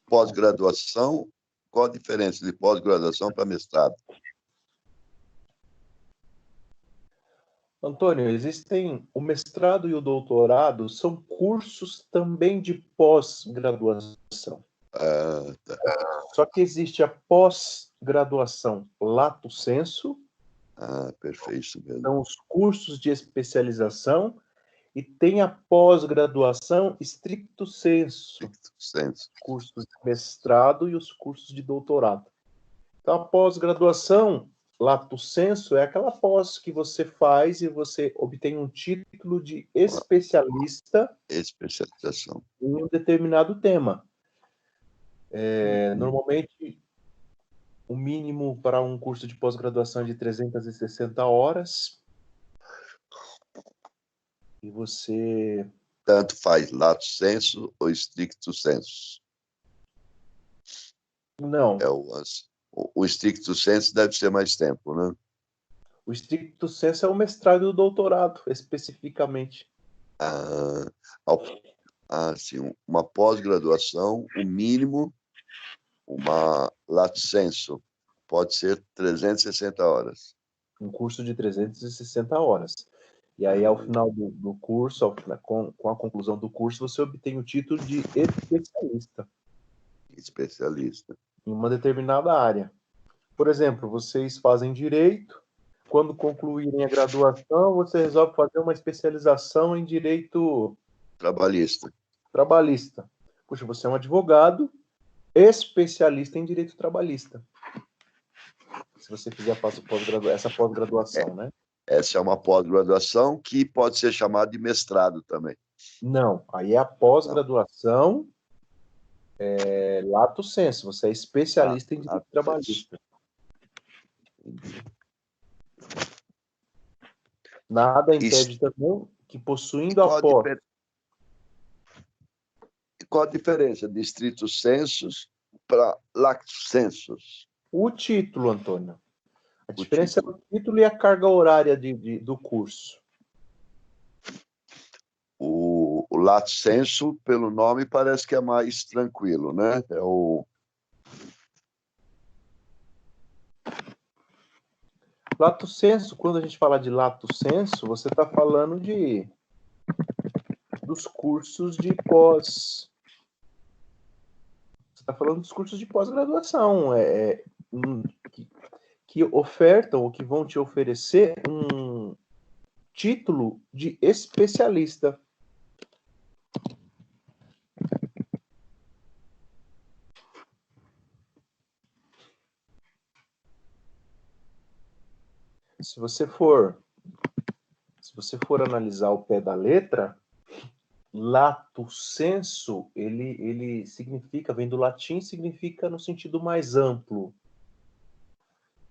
Pós-graduação, qual a diferença de pós-graduação para mestrado? Antônio, existem o mestrado e o doutorado, são cursos também de pós-graduação. Tá. Só que existe a pós-graduação lato sensu, perfeito mesmo. são os cursos de especialização, e tem a pós-graduação stricto sensu, cursos de mestrado e os cursos de doutorado. Então, a pós-graduação lato sensu é aquela pós que você faz e você obtém um título de especialista Especialização em um determinado tema. Normalmente, o mínimo para um curso de pós-graduação é de 360 horas. E você... Tanto faz lato sensu ou stricto sensu? Não. O stricto sensu deve ser mais tempo, né? O stricto sensu é o mestrado e o doutorado, especificamente. Sim, uma pós-graduação, o mínimo, uma lato sensu, pode ser 360 horas. Um curso de 360 horas. E aí, ao final do curso, com a conclusão do curso, você obtém o título de especialista. Especialista. Em uma determinada área. Por exemplo, vocês fazem direito, quando concluírem a graduação, você resolve fazer uma especialização em direito trabalhista. Puxa, você é um advogado especialista em direito trabalhista. Se você fizer essa pós-graduação, né? Essa é uma pós-graduação que pode ser chamada de mestrado também. Não, aí é a pós-graduação lato sensu. Você é especialista em direito trabalhista. Nada impede também que, possuindo a pós... Qual a diferença de stricto sensus para lato sensus? O título, Antônio. A diferença é o título e a carga horária do curso. O lato sensu, pelo nome, parece que é mais tranquilo, né? Lato sensu, quando a gente fala de lato sensu, você está falando dos cursos de pós... Você está falando dos cursos de pós-graduação, que ofertam ou que vão te oferecer um título de especialista. Se você for analisar o pé da letra, lato sensu, ele significa, vem do latim, significa no sentido mais amplo.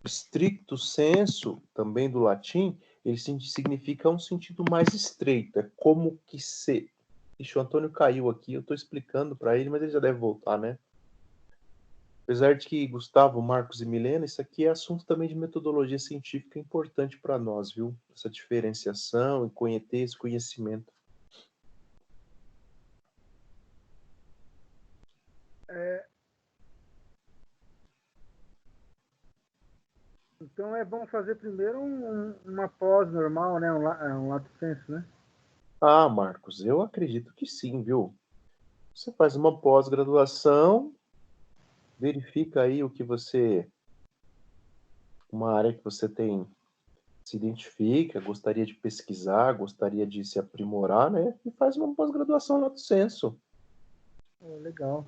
Stricto sensu, também do latim, ele significa um sentido mais estreito. É como que se... Ixi, o Antônio caiu aqui, eu estou explicando para ele, mas ele já deve voltar, né? Apesar de que Gustavo, Marcos e Milena, isso aqui é assunto também de metodologia científica importante para nós, viu? Essa diferenciação e ter esse conhecimento. Então vamos fazer primeiro uma pós normal, né? Um lato sensu, né? Marcos, eu acredito que sim, viu? Você faz uma pós-graduação, verifica aí o que uma área que você se identifica, gostaria de pesquisar, gostaria de se aprimorar, né? E faz uma pós-graduação lato sensu. Legal.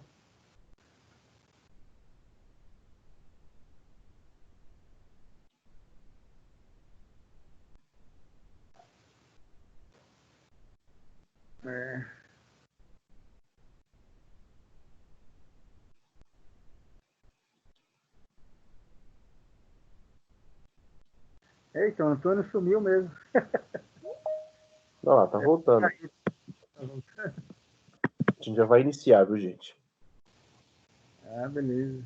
Eita, o Antônio sumiu mesmo. Olha lá, tá voltando. A gente já vai iniciar, viu, gente? Beleza.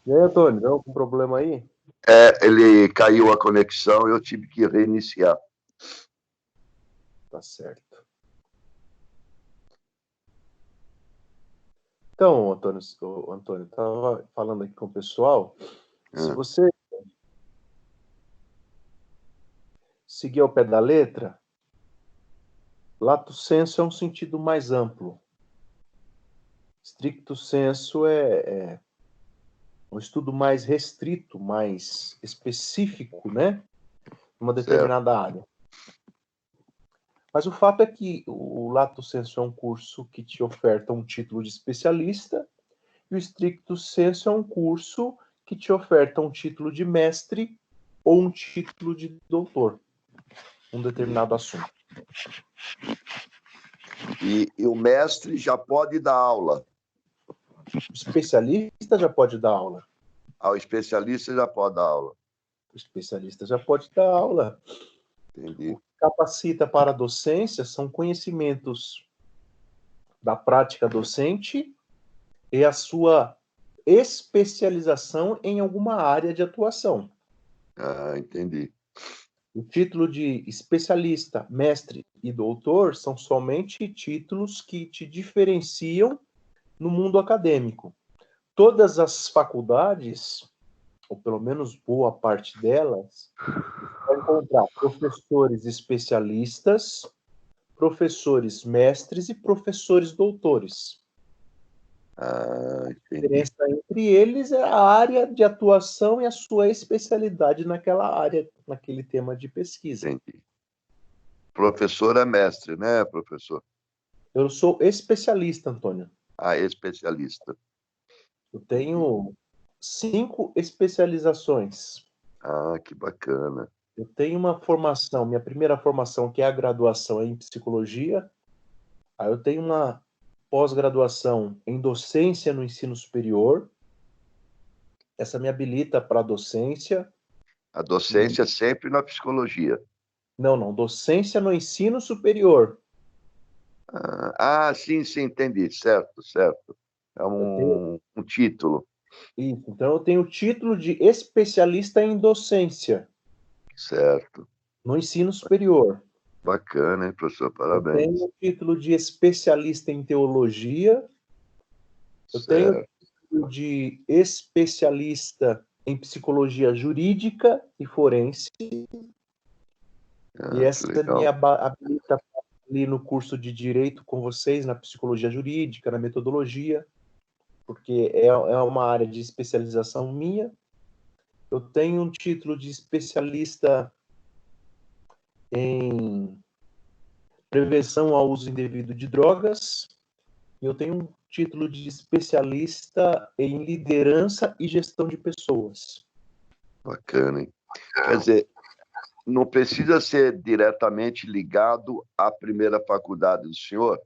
E aí, Antônio, deu algum problema aí? Ele caiu a conexão e eu tive que reiniciar. Tá certo. Então, Antônio, estava falando aqui com o pessoal. Se você seguir ao pé da letra, lato sensu é um sentido mais amplo. Stricto sensu é um estudo mais restrito, mais específico, né? Uma determinada área. Mas o fato é que o lato sensu é um curso que te oferta um título de especialista e o stricto sensu é um curso que te oferta um título de mestre ou um título de doutor, um determinado assunto. E o mestre já pode dar aula. O especialista já pode dar aula. O especialista já pode dar aula. O especialista já pode dar aula. Entendi. O que capacita para a docência são conhecimentos da prática docente e a sua especialização em alguma área de atuação. Entendi. O título de especialista, mestre e doutor são somente títulos que te diferenciam no mundo acadêmico. Todas as faculdades, ou pelo menos boa parte delas, vai encontrar professores especialistas, professores mestres e professores doutores. A diferença entre eles é a área de atuação e a sua especialidade naquela área, naquele tema de pesquisa. Entendi. Professor é mestre, né, professor? Eu sou especialista, Antônio. Especialista. Eu tenho 5 especializações. Que bacana. Eu tenho uma formação, minha primeira formação, que é a graduação em psicologia. Aí eu tenho uma pós-graduação em docência no ensino superior. Essa me habilita para a docência. A docência sempre na psicologia. Não, docência no ensino superior. Sim, entendi. Certo. É um título. Isso, então eu tenho o título de especialista em docência. Certo. No ensino superior. Bacana, hein, professor? Parabéns. Eu tenho o título de especialista em teologia. Eu tenho o título de especialista em psicologia jurídica e forense. E essa me habilita ali no curso de Direito com vocês, na psicologia jurídica, na metodologia, porque é uma área de especialização minha. Eu tenho um título de especialista em prevenção ao uso indevido de drogas. E eu tenho um título de especialista em liderança e gestão de pessoas. Bacana, hein? Quer dizer, não precisa ser diretamente ligado à primeira faculdade do senhor.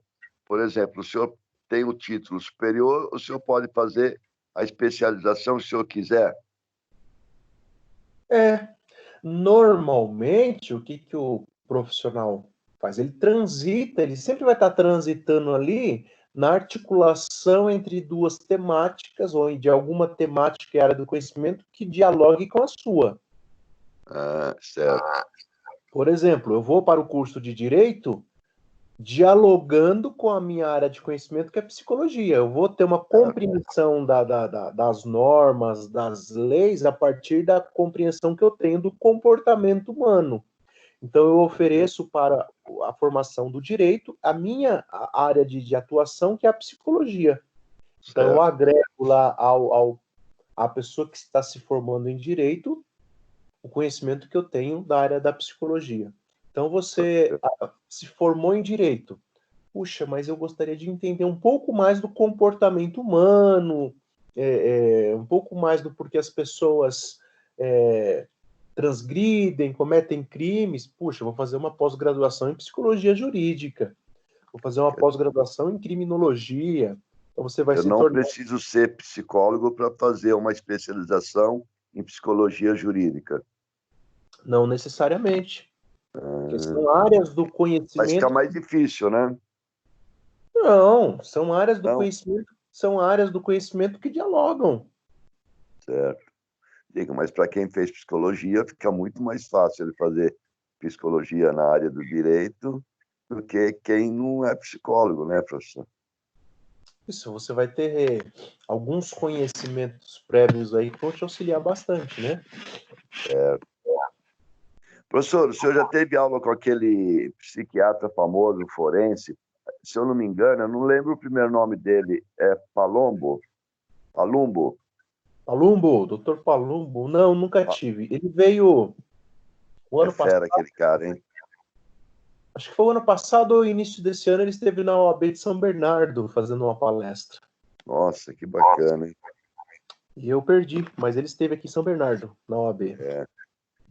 Por exemplo, o senhor tem o título superior, o senhor pode fazer a especialização se o senhor quiser. Normalmente, o que o profissional faz? Ele transita, ele sempre vai estar transitando ali na articulação entre duas temáticas, ou de alguma temática e área do conhecimento que dialogue com a sua. Certo. Por exemplo, eu vou para o curso de Direito dialogando com a minha área de conhecimento, que é psicologia. Eu vou ter uma compreensão das normas, das leis, a partir da compreensão que eu tenho do comportamento humano. Então, eu ofereço para a formação do direito a minha área de atuação, que é a psicologia. Então, eu agrego lá à pessoa que está se formando em direito o conhecimento que eu tenho da área da psicologia. Então, você se formou em direito. Puxa, mas eu gostaria de entender um pouco mais do comportamento humano, um pouco mais do porquê as pessoas transgridem, cometem crimes. Puxa, vou fazer uma pós-graduação em psicologia jurídica. Vou fazer uma pós-graduação em criminologia. Então, você vai Eu não preciso ser psicólogo para fazer uma especialização em psicologia jurídica. Não necessariamente. Porque são áreas do conhecimento... Vai ficar mais difícil, né? Não, são áreas do conhecimento, são áreas do conhecimento que dialogam. Certo. Diga, mas para quem fez psicologia, fica muito mais fácil ele fazer psicologia na área do direito do que quem não é psicólogo, né, professor? Isso, você vai ter alguns conhecimentos prévios aí que vão te auxiliar bastante, né? Professor, o senhor já teve aula com aquele psiquiatra famoso, forense? Se eu não me engano, eu não lembro o primeiro nome dele. É Palumbo? Palumbo? Palumbo, doutor Palumbo, não, nunca tive. Ele veio o É ano passado, fera aquele cara, hein? acho que foi o ano passado ou início desse ano, ele esteve na OAB de São Bernardo fazendo uma palestra. Nossa, que bacana, hein? E eu perdi, mas ele esteve aqui em São Bernardo, na OAB.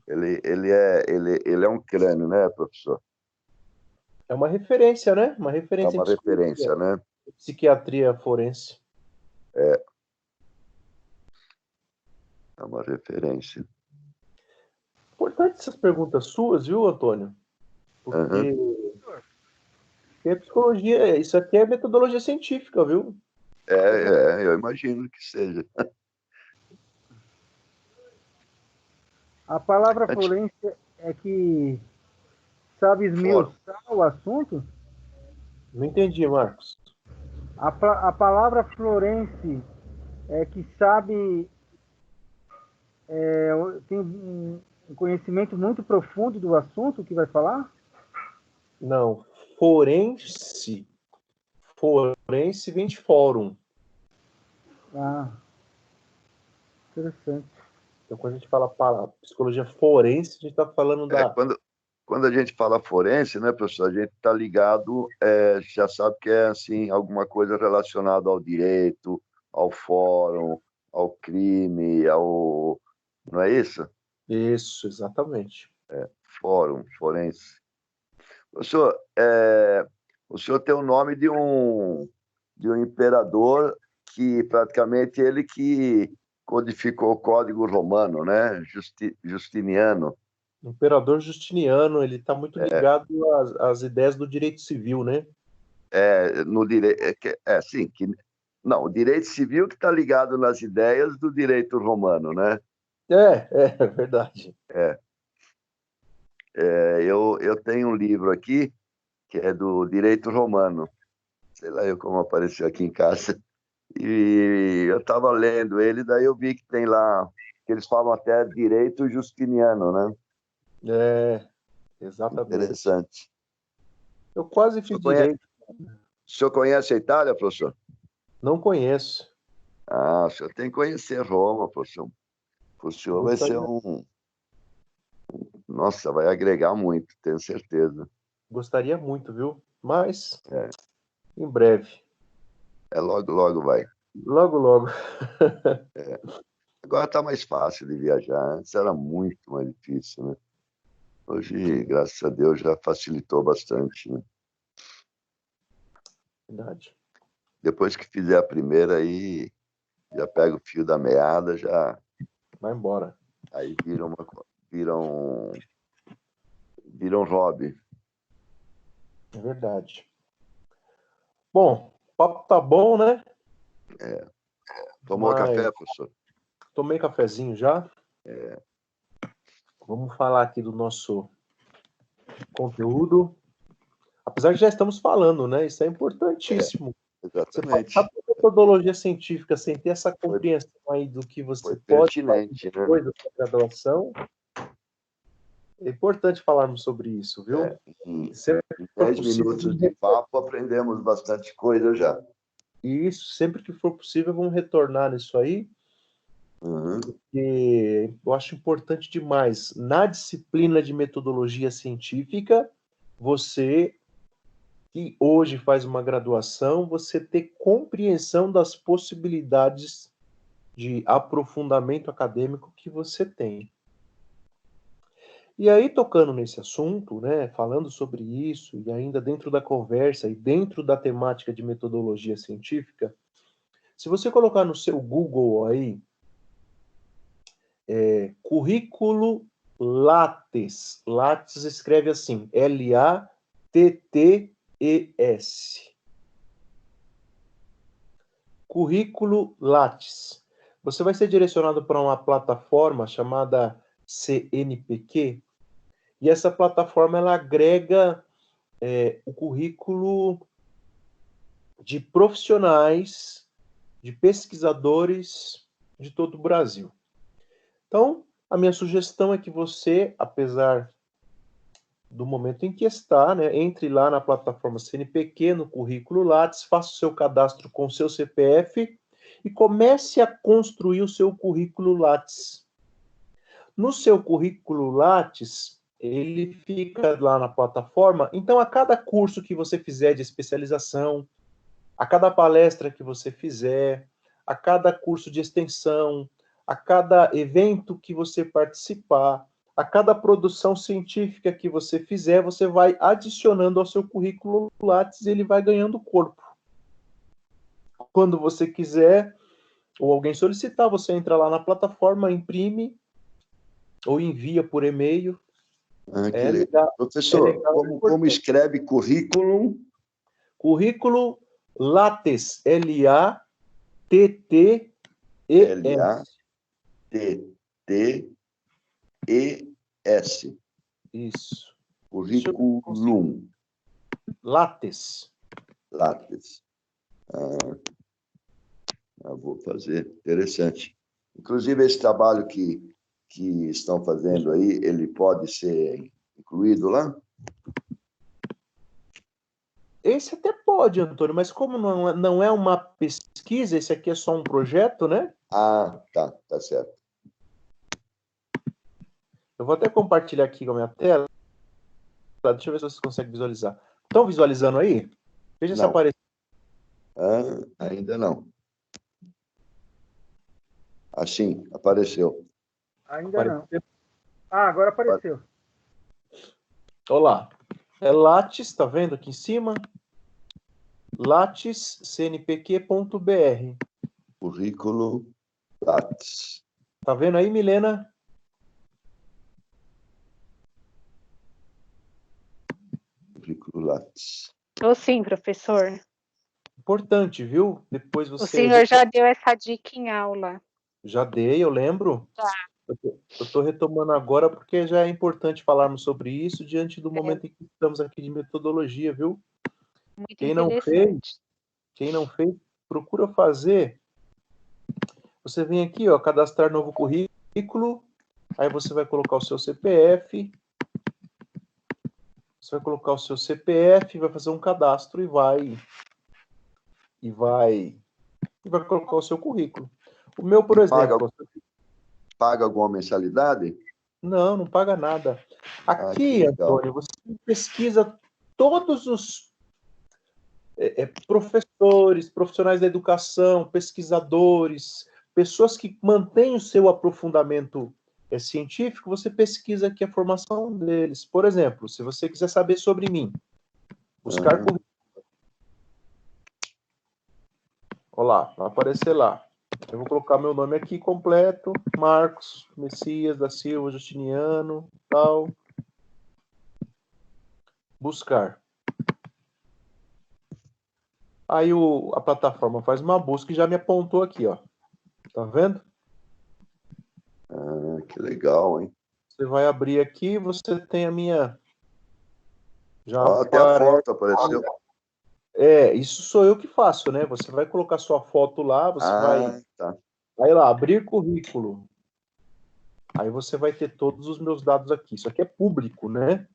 Ele é um crânio, né, professor? É uma referência, né? Uma É referência uma referência, né? em psiquiatria forense. É uma referência. Importante essas perguntas suas, viu, Antônio? Aham. Porque a psicologia, isso aqui é metodologia científica, viu? Eu imagino que seja. A palavra Antes- forense é que sabe esmiuçar o assunto? Não entendi, Marcos. A palavra forense é que sabe, tem um conhecimento muito profundo do assunto que vai falar? Não, forense. Forense vem de fórum. Ah, interessante. Então, quando a gente fala para psicologia forense, a gente está falando É, da. quando a gente fala forense, né, professor, a gente está ligado, já sabe que é assim, alguma coisa relacionada ao direito, ao fórum, ao crime, não é isso? Isso, exatamente. Fórum, forense. Professor, o senhor tem o nome de um imperador que praticamente ele que codificou o Código Romano, né? Justiniano. O imperador Justiniano, ele está muito ligado às ideias do direito civil, né? No direito, sim, não, o direito civil que está ligado nas ideias do direito romano, né? É verdade. Eu tenho um livro aqui que é do direito romano, sei lá eu como apareceu aqui em casa, e eu estava lendo ele, daí eu vi que tem lá, que eles falam até direito justiniano, né? Exatamente. Interessante. Eu quase O fiz senhor conhece, direito, o senhor conhece a Itália, professor? não conheço. Ah, o senhor tem que conhecer Roma, professor. O senhor vai ser Nossa, vai agregar muito, tenho certeza. Gostaria muito, viu? Mas, É, em breve. logo, logo vai. Logo, logo. Agora está mais fácil de viajar. Antes era muito mais difícil, né? Hoje, graças a Deus, já facilitou bastante, né? Verdade. Depois que fizer a primeira, aí já pega o fio da meada, já Vai embora. aí vira um hobby. É verdade. Bom, o papo tá bom, né? Tomou Mas café, professor? tomei cafezinho já. Vamos falar aqui do nosso conteúdo. Apesar que já estamos falando, né? Isso é importantíssimo. Você passar Exatamente. por metodologia científica sem ter essa Foi, compreensão aí do que você foi pode fazer pertinente, né? depois da sua graduação, é importante falarmos sobre isso, viu? Em Sempre que for 10 possível, minutos de papo, aprendemos bastante coisa já. e isso, sempre que for possível, vamos retornar nisso aí, Uhum. porque eu acho importante demais. Na disciplina de metodologia científica, você que hoje faz uma graduação, você ter compreensão das possibilidades de aprofundamento acadêmico que você tem. E aí, tocando nesse assunto, né, falando sobre isso, e ainda dentro da conversa e dentro da temática de metodologia científica, se você colocar no seu Google aí, currículo Lattes, Lattes escreve assim, Lattes. Currículo Lattes. você vai ser direcionado para uma plataforma chamada CNPq, e essa plataforma ela agrega o currículo de profissionais, de pesquisadores de todo o Brasil. Então, a minha sugestão é que você, apesar do momento em que está, né, entre lá na plataforma CNPq, no currículo Lattes, faça o seu cadastro com o seu CPF e comece a construir o seu currículo Lattes. No seu currículo Lattes, ele fica lá na plataforma, então a cada curso que você fizer de especialização, a cada palestra que você fizer, a cada curso de extensão, a cada evento que você participar, a cada produção científica que você fizer, você vai adicionando ao seu currículo Lattes e ele vai ganhando corpo. Quando você quiser, ou alguém solicitar, você entra lá na plataforma, imprime, ou envia por e-mail. Que legal. Professor, como escreve currículo? Currículo Lattes, L-A-T-T-E-S. L-A-T-T-E-S. Isso. Currículum. Lattes. Lattes. Eu vou fazer. Interessante. Inclusive, esse trabalho que estão fazendo aí, ele pode ser incluído lá? Esse até pode, Antônio, mas como não é uma pesquisa, esse aqui é só um projeto, né? Ah, tá certo. Eu vou até compartilhar aqui com a minha tela. Deixa eu ver se vocês conseguem visualizar. Estão visualizando aí? Veja se apareceu. Ainda não. Assim, apareceu. Ainda não. Agora apareceu. Olá. É Lattes, tá vendo aqui em cima? lattescnpq.br. Currículo Lattes. Tá vendo aí, Milena? Currículo Lattes. Ou sim, professor. Importante, viu? Depois você... O senhor já deu essa dica em aula. Já dei, eu lembro. Tá. Eu estou retomando agora porque já é importante falarmos sobre isso diante do momento em que estamos aqui de metodologia, viu? Muito Quem interessante. não fez, procura fazer. Você vem aqui, ó, cadastrar novo currículo, aí você vai colocar o seu CPF, vai fazer um cadastro e vai colocar o seu currículo. O meu, por exemplo... Paga alguma mensalidade? Não paga nada. Aqui, Antônio, você pesquisa todos os professores, profissionais da educação, pesquisadores, pessoas que mantêm o seu aprofundamento científico, você pesquisa aqui a formação deles. Por exemplo, se você quiser saber sobre mim, buscar currículo. Olha lá, vai aparecer lá. Eu vou colocar meu nome aqui completo, Marcos Messias da Silva Justiniano, tal. Buscar. Aí a plataforma faz uma busca e já me apontou aqui, ó. Tá vendo? Que legal, hein? Você vai abrir aqui, você tem a minha... Até a foto apareceu. Isso sou eu que faço, né? Você vai colocar sua foto lá, você vai... Tá. Aí lá, abrir currículo. Aí você vai ter todos os meus dados aqui. Isso aqui é público, né?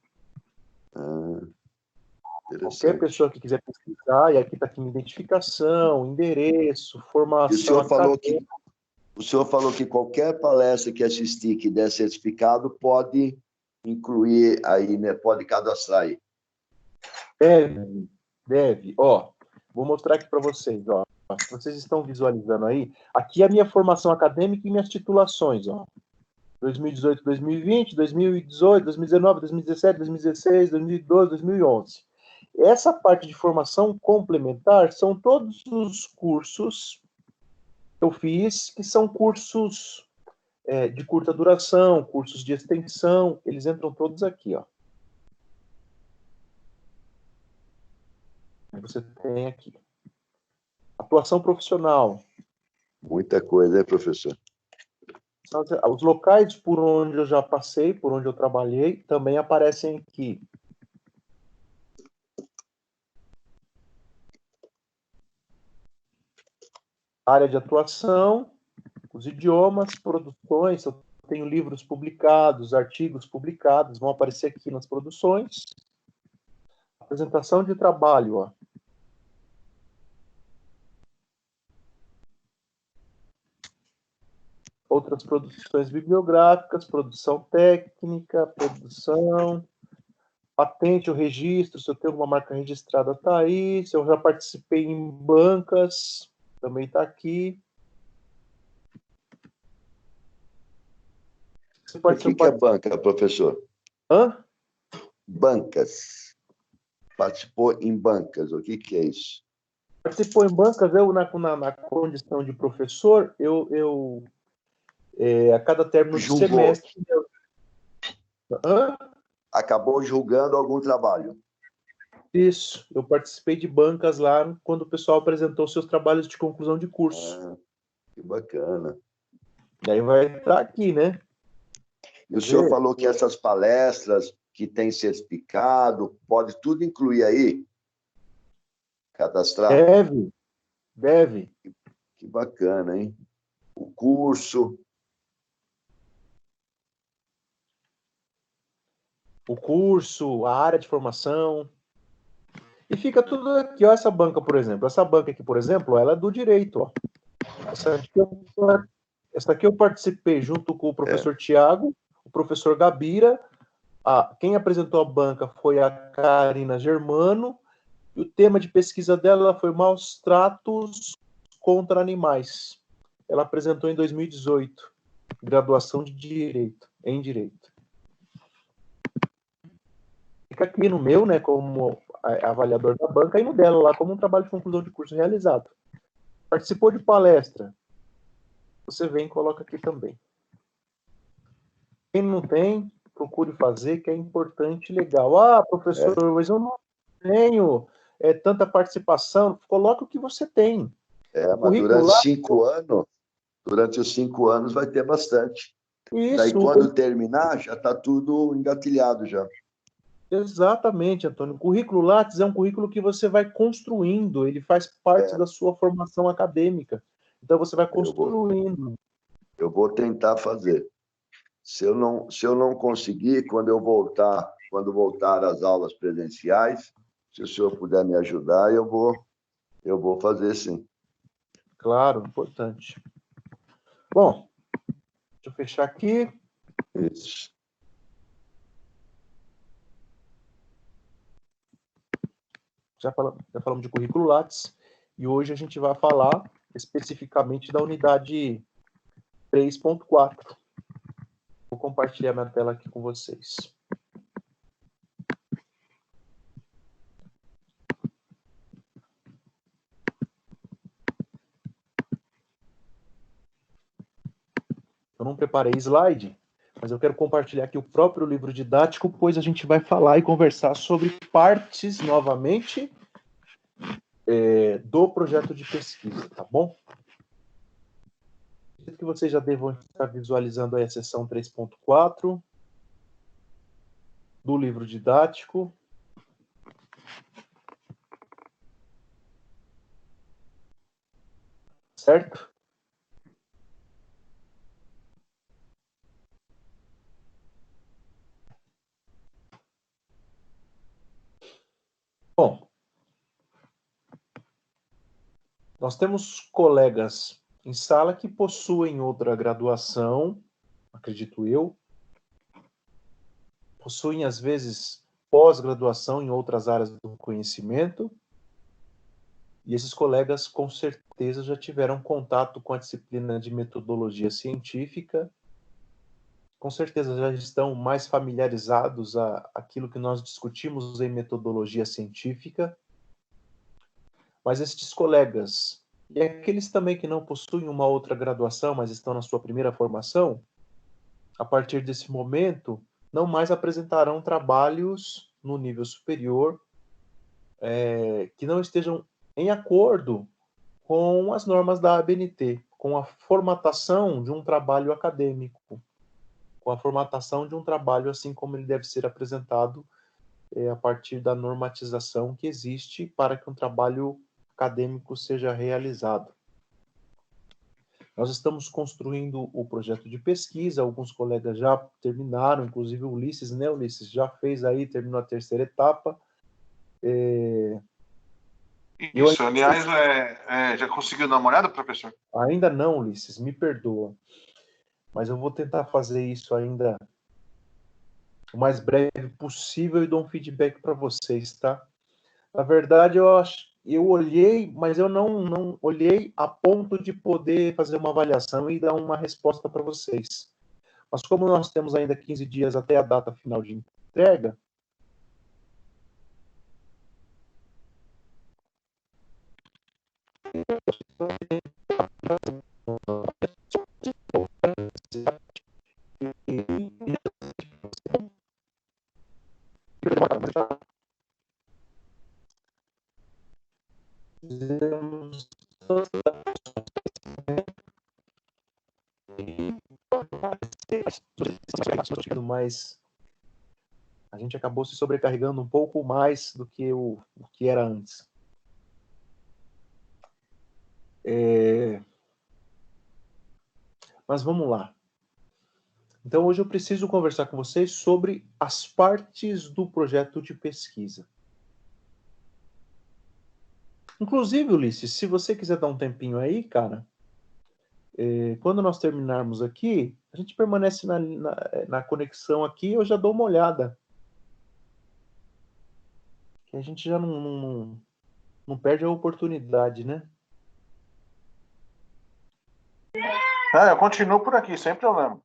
Qualquer pessoa que quiser pesquisar, e aqui está aqui minha identificação, endereço, formação. E o senhor falou que qualquer palestra que assistir que der certificado pode incluir aí, né? Pode cadastrar aí. Deve. Ó, vou mostrar aqui para vocês, ó. Vocês estão visualizando aí? Aqui é a minha formação acadêmica e minhas titulações, ó. 2018, 2020, 2018, 2019, 2017, 2016, 2012, 2011. Essa parte de formação complementar são todos os cursos que eu fiz, que são cursos de curta duração, cursos de extensão, eles entram todos aqui, ó. Você tem aqui. Atuação profissional. Muita coisa, hein, professor? Os locais por onde eu já passei, por onde eu trabalhei, também aparecem aqui. Área de atuação, os idiomas, produções, eu tenho livros publicados, artigos publicados, vão aparecer aqui nas produções. Apresentação de trabalho, ó. Outras produções bibliográficas, produção técnica, produção, patente ou registro, se eu tenho alguma marca registrada, está aí. Se eu já participei em bancas, também está aqui. O que é banca, professor? Hã? Bancas. Participou em bancas, o que é isso? Participou em bancas, eu na condição de professor, a cada término de semestre... Hã? Acabou julgando algum trabalho. Isso, eu participei de bancas lá quando o pessoal apresentou seus trabalhos de conclusão de curso. Ah, que bacana. E aí vai entrar aqui, né? E o senhor falou que essas palestras que têm certificado, pode tudo incluir aí? Cadastrar? Deve. Que bacana, hein? O curso. O curso, a área de formação. E fica tudo aqui, ó, essa banca, por exemplo. Essa banca aqui, por exemplo, ela é do direito, ó. Essa aqui eu participei junto com o professor Tiago, o professor Gabira. Quem apresentou a banca foi a Karina Germano. E o tema de pesquisa dela foi maus tratos contra animais. Ela apresentou em 2018, graduação de Direito, em Direito. Fica aqui no meu, né, como avaliador da banca, e no dela lá, como um trabalho de conclusão de curso realizado. Participou de palestra. Você vem e coloca aqui também. Quem não tem, procure fazer, que é importante e legal. Professor, mas eu não tenho tanta participação. Coloca o que você tem. Mas durante os 5 anos vai ter bastante. Isso. Daí, quando terminar, já está tudo engatilhado já. Exatamente, Antônio. O currículo Lattes é um currículo que você vai construindo, ele faz parte da sua formação acadêmica. Então, você vai construindo. Eu vou tentar fazer. Se eu não conseguir, quando voltar às aulas presenciais, se o senhor puder me ajudar, eu vou fazer sim. Claro, importante. Bom, deixa eu fechar aqui. Isso. Já falamos de currículo Lattes, e hoje a gente vai falar especificamente da unidade 3.4. Vou compartilhar minha tela aqui com vocês. Eu não preparei slide, mas eu quero compartilhar aqui o próprio livro didático, pois a gente vai falar e conversar sobre partes, novamente, do projeto de pesquisa, tá bom? Acredito que vocês já devam estar visualizando aí a seção 3.4 do livro didático. Certo? Bom, nós temos colegas em sala que possuem outra graduação, acredito eu, possuem, às vezes, pós-graduação em outras áreas do conhecimento, e esses colegas, com certeza, já tiveram contato com a disciplina de metodologia científica, com certeza já estão mais familiarizados a aquilo que nós discutimos em metodologia científica, mas estes colegas, e aqueles também que não possuem uma outra graduação, mas estão na sua primeira formação, a partir desse momento, não mais apresentarão trabalhos no nível superior que não estejam em acordo com as normas da ABNT, com a formatação de um trabalho acadêmico, com a formatação de um trabalho assim como ele deve ser apresentado a partir da normatização que existe para que um trabalho acadêmico seja realizado. Nós estamos construindo o projeto de pesquisa, alguns colegas já terminaram, inclusive o Ulisses, né? O Ulisses já fez aí, terminou a terceira etapa. Isso, aliás, já conseguiu dar uma olhada, professor? Ainda não, Ulisses, me perdoa. Mas eu vou tentar fazer isso ainda o mais breve possível e dou um feedback para vocês, tá? Na verdade, eu olhei, mas eu não olhei a ponto de poder fazer uma avaliação e dar uma resposta para vocês. Mas como nós temos ainda 15 dias até a data final de entrega, mas a gente acabou se sobrecarregando um pouco mais do que o que era antes. Mas vamos lá. Então, hoje eu preciso conversar com vocês sobre as partes do projeto de pesquisa. Inclusive, Ulisses, se você quiser dar um tempinho aí, cara, quando nós terminarmos aqui, a gente permanece na conexão aqui, eu já dou uma olhada. Que a gente já não perde a oportunidade, né? Eu continuo por aqui, sem problema.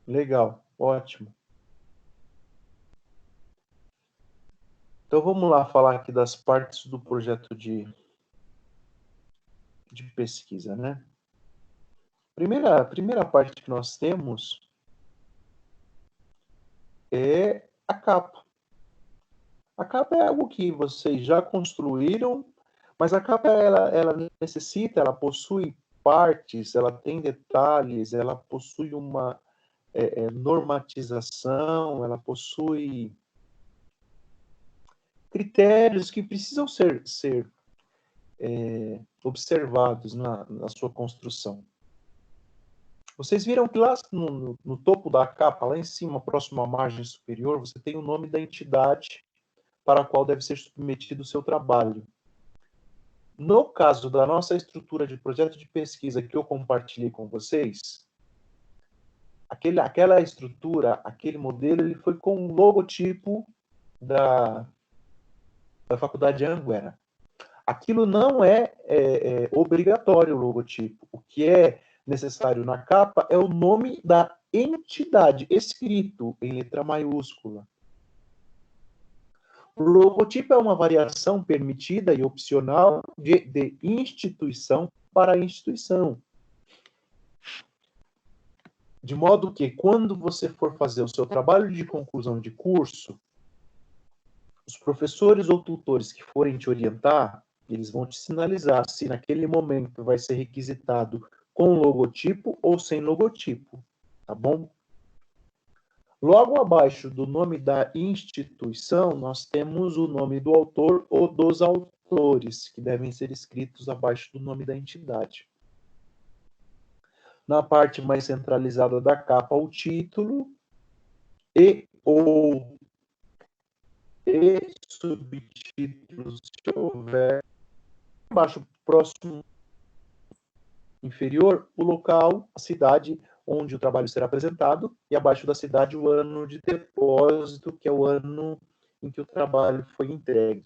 Legal, ótimo. Então vamos lá falar aqui das partes do projeto de pesquisa, né? A primeira parte que nós temos é a capa. A capa é algo que vocês já construíram, mas a capa ela necessita, ela possui partes, ela tem detalhes, ela possui uma normatização, ela possui critérios que precisam ser observados na sua construção. Vocês viram que lá no topo da capa, lá em cima, próximo à margem superior, você tem o nome da entidade para a qual deve ser submetido o seu trabalho. No caso da nossa estrutura de projeto de pesquisa que eu compartilhei com vocês, aquela estrutura, aquele modelo, ele foi com o logotipo da Faculdade de Anhanguera. Aquilo não é obrigatório, o logotipo. O que é necessário na capa é o nome da entidade, escrito em letra maiúscula. O logotipo é uma variação permitida e opcional de instituição para instituição. De modo que, quando você for fazer o seu trabalho de conclusão de curso, os professores ou tutores que forem te orientar, eles vão te sinalizar se naquele momento vai ser requisitado com logotipo ou sem logotipo, tá bom? Logo abaixo do nome da instituição, nós temos o nome do autor ou dos autores, que devem ser escritos abaixo do nome da entidade. Na parte mais centralizada da capa, o título e subtítulos, se houver. Abaixo, próximo inferior, o local, a cidade onde o trabalho será apresentado, e abaixo da cidade o ano de depósito, que é o ano em que o trabalho foi entregue.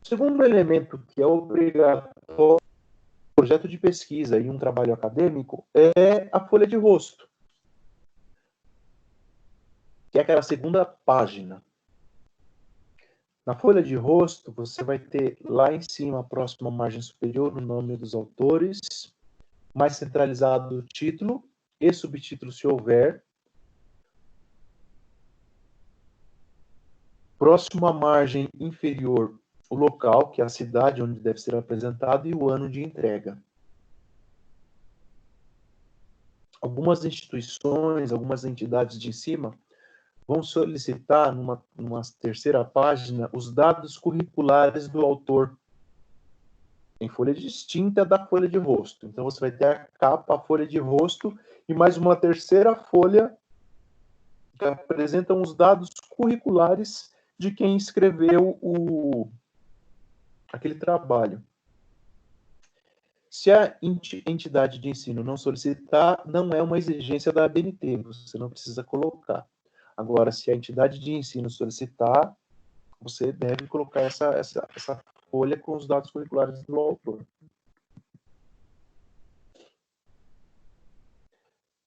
O segundo elemento que é obrigatório no projeto de pesquisa e um trabalho acadêmico é a folha de rosto, que é aquela segunda página. Na folha de rosto, você vai ter lá em cima, próximo à margem superior, o nome dos autores, mais centralizado o título e subtítulo, se houver. Próximo à margem inferior, o local, que é a cidade onde deve ser apresentado, e o ano de entrega. Algumas instituições, algumas entidades de cima vão solicitar, numa terceira página, os dados curriculares do autor, em folha distinta da folha de rosto. Então, você vai ter a capa, a folha de rosto, e mais uma terceira folha que apresentam os dados curriculares de quem escreveu aquele trabalho. Se a entidade de ensino não solicitar, não é uma exigência da ABNT, você não precisa colocar. Agora, se a entidade de ensino solicitar, você deve colocar essa folha com os dados curriculares do autor.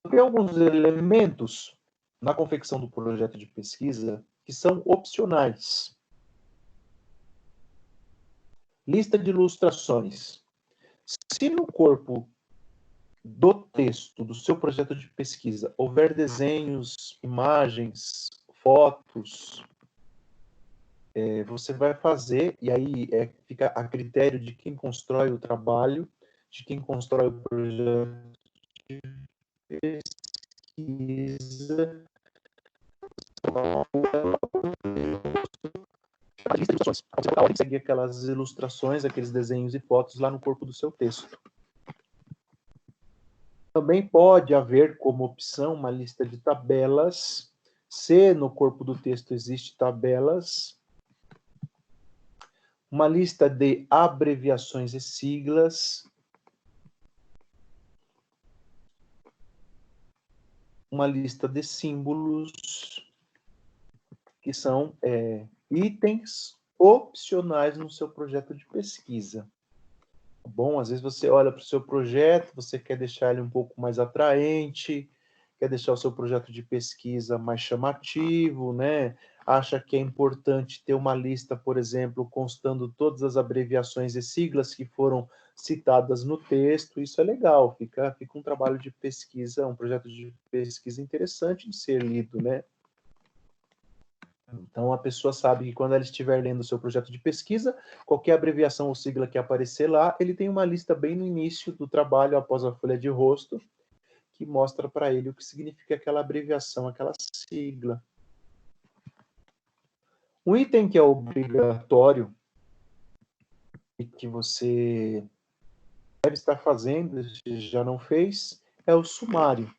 Tem alguns elementos na confecção do projeto de pesquisa que são opcionais. Lista de ilustrações. Se no corpo do texto do seu projeto de pesquisa houver desenhos, imagens, fotos, você vai fazer, e aí fica a critério de quem constrói o trabalho, de quem constrói o projeto de pesquisa. A lista de ilustrações. Você vai seguir aquelas ilustrações, aqueles desenhos e fotos lá no corpo do seu texto. Também pode haver como opção uma lista de tabelas. Se no corpo do texto existe tabelas, uma lista de abreviações e siglas, uma lista de símbolos, que são itens opcionais no seu projeto de pesquisa. Bom, às vezes você olha para o seu projeto, você quer deixar ele um pouco mais atraente, quer deixar o seu projeto de pesquisa mais chamativo, né? Acha que é importante ter uma lista, por exemplo, constando todas as abreviações e siglas que foram citadas no texto. Isso é legal, fica um trabalho de pesquisa, um projeto de pesquisa interessante de ser lido, né? Então, a pessoa sabe que quando ela estiver lendo o seu projeto de pesquisa, qualquer abreviação ou sigla que aparecer lá, ele tem uma lista bem no início do trabalho, após a folha de rosto, que mostra para ele o que significa aquela abreviação, aquela sigla. Um item que é obrigatório e que você deve estar fazendo, se já não fez, é o sumário.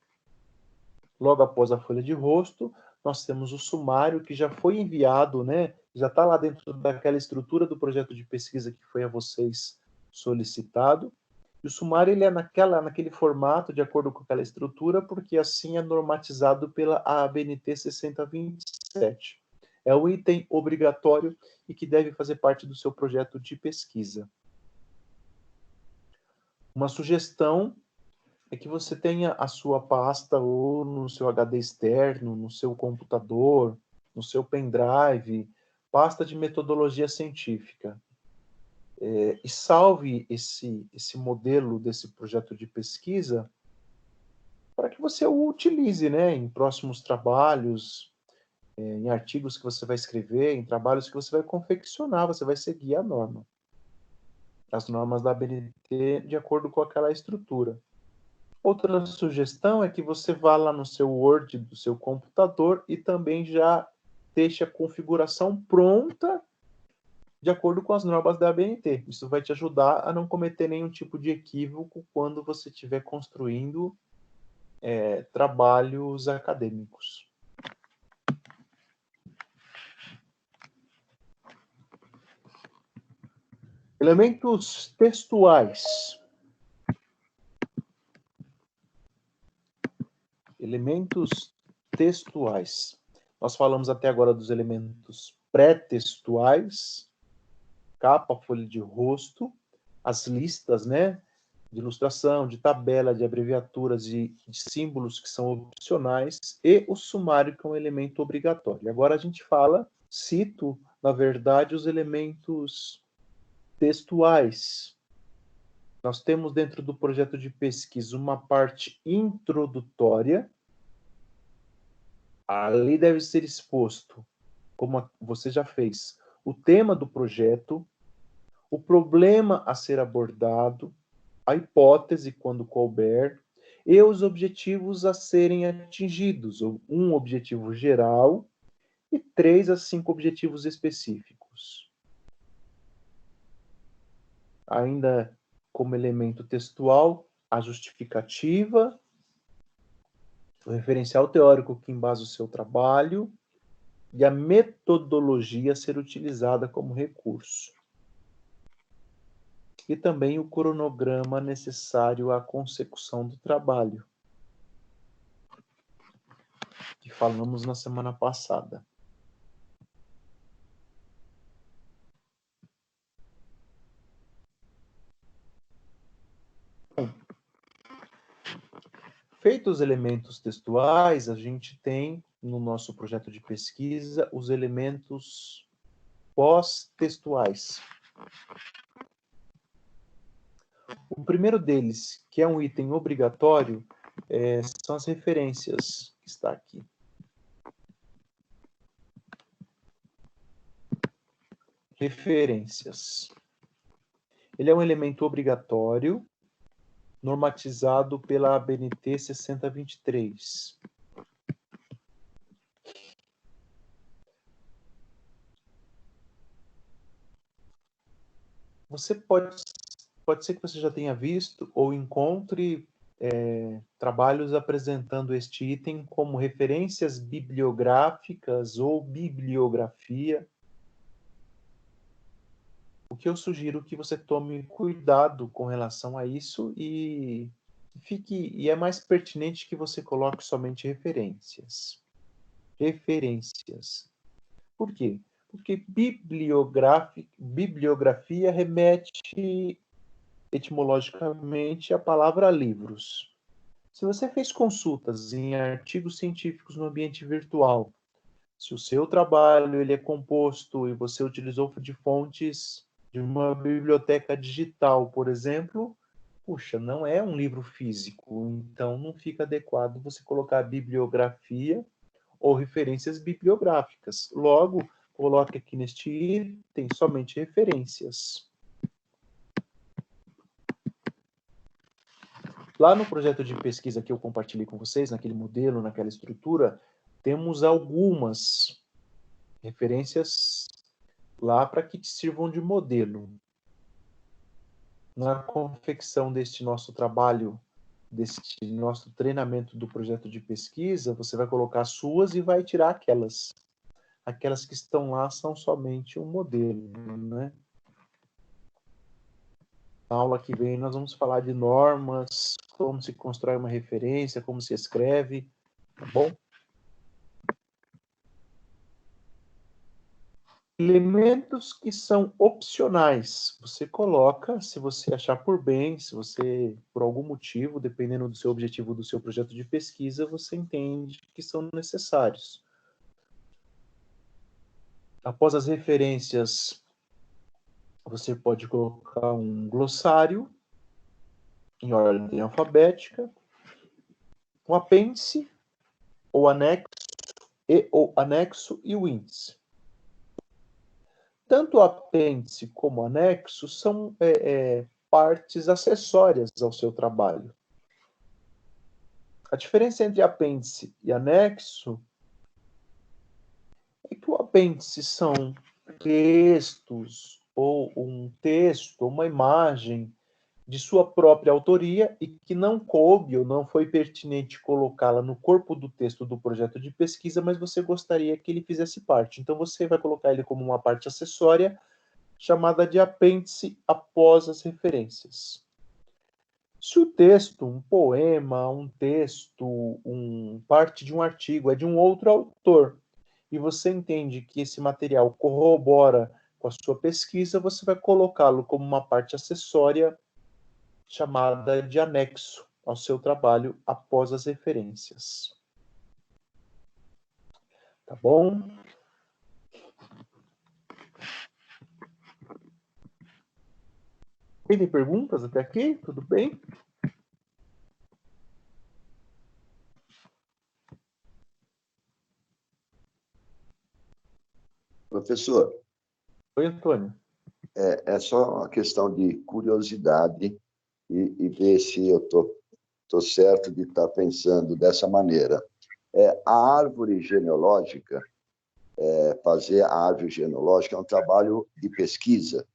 Logo após a folha de rosto, nós temos o sumário que já foi enviado, né? Já está lá dentro daquela estrutura do projeto de pesquisa que foi a vocês solicitado. E o sumário ele é naquele formato, de acordo com aquela estrutura, porque assim é normatizado pela ABNT 6027. É um item obrigatório e que deve fazer parte do seu projeto de pesquisa. Uma sugestão é que você tenha a sua pasta ou no seu HD externo, no seu computador, no seu pendrive, pasta de metodologia científica. E salve esse modelo desse projeto de pesquisa para que você o utilize, né, em próximos trabalhos, em artigos que você vai escrever, em trabalhos que você vai confeccionar, você vai seguir a norma. As normas da ABNT de acordo com aquela estrutura. Outra sugestão é que você vá lá no seu Word do seu computador e também já deixe a configuração pronta de acordo com as normas da ABNT. Isso vai te ajudar a não cometer nenhum tipo de equívoco quando você estiver construindo trabalhos acadêmicos. Elementos textuais. Elementos textuais. Nós falamos até agora dos elementos pré-textuais, capa, folha de rosto, as listas, né, de ilustração, de tabela, de abreviaturas e de símbolos que são opcionais, e o sumário, que é um elemento obrigatório. Agora a gente cito, na verdade, os elementos textuais. Nós temos dentro do projeto de pesquisa uma parte introdutória. Ali deve ser exposto, como você já fez, o tema do projeto, o problema a ser abordado, a hipótese, quando couber, e os objetivos a serem atingidos, um objetivo geral e 3 a 5 objetivos específicos. Ainda como elemento textual, a justificativa, o referencial teórico que embasa o seu trabalho e a metodologia a ser utilizada como recurso. E também o cronograma necessário à consecução do trabalho, que falamos na semana passada. Feitos os elementos textuais, a gente tem no nosso projeto de pesquisa os elementos pós-textuais. O primeiro deles, que é um item obrigatório, são as referências, que está aqui. Referências. Ele é um elemento obrigatório, normatizado pela ABNT 6023. Você pode ser que você já tenha visto ou encontre trabalhos apresentando este item como referências bibliográficas ou bibliografia. O que eu sugiro que você tome cuidado com relação a isso e é mais pertinente que você coloque somente referências. Referências. Por quê? Porque bibliografia remete etimologicamente à palavra livros. Se você fez consultas em artigos científicos no ambiente virtual, se o seu trabalho ele é composto e você utilizou de fontes de uma biblioteca digital, por exemplo, puxa, não é um livro físico, então não fica adequado você colocar bibliografia ou referências bibliográficas. Logo, coloque aqui neste item somente referências. Lá no projeto de pesquisa que eu compartilhei com vocês, naquele modelo, naquela estrutura, temos algumas referências lá para que te sirvam de modelo. Na confecção deste nosso trabalho, deste nosso treinamento do projeto de pesquisa, você vai colocar as suas e vai tirar aquelas. Aquelas que estão lá são somente um modelo, né? Na aula que vem nós vamos falar de normas, como se constrói uma referência, como se escreve, tá bom? Elementos que são opcionais, você coloca, se você achar por bem, se você, por algum motivo, dependendo do seu objetivo do seu projeto de pesquisa, você entende que são necessários. Após as referências, você pode colocar um glossário em ordem alfabética, um apêndice, ou anexo e o índice. Tanto o apêndice como o anexo são partes acessórias ao seu trabalho. A diferença entre apêndice e anexo é que o apêndice são textos, ou um texto, uma imagem de sua própria autoria e que não coube ou não foi pertinente colocá-la no corpo do texto do projeto de pesquisa, mas você gostaria que ele fizesse parte. Então você vai colocar ele como uma parte acessória, chamada de apêndice após as referências. Se o texto, um poema, um texto, parte de um artigo é de um outro autor, e você entende que esse material corrobora com a sua pesquisa, você vai colocá-lo como uma parte acessória chamada de anexo ao seu trabalho após as referências. Tá bom? Tem perguntas até aqui? Tudo bem? Professor. Oi, Antônio. É só uma questão de curiosidade e ver se eu estou certo de estar pensando dessa maneira. A árvore genealógica, fazer a árvore genealógica é um trabalho de pesquisa.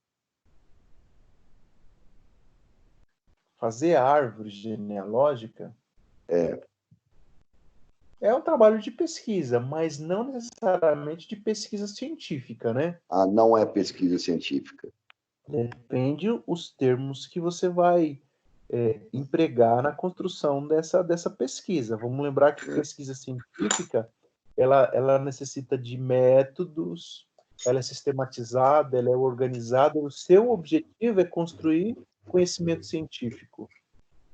Fazer a árvore genealógica É, é um trabalho de pesquisa, mas não necessariamente de pesquisa científica, né? não é pesquisa científica. Depende os termos que você vai empregar na construção dessa pesquisa. Vamos lembrar que pesquisa científica ela necessita de métodos, ela é sistematizada, ela é organizada. O seu objetivo é construir conhecimento científico.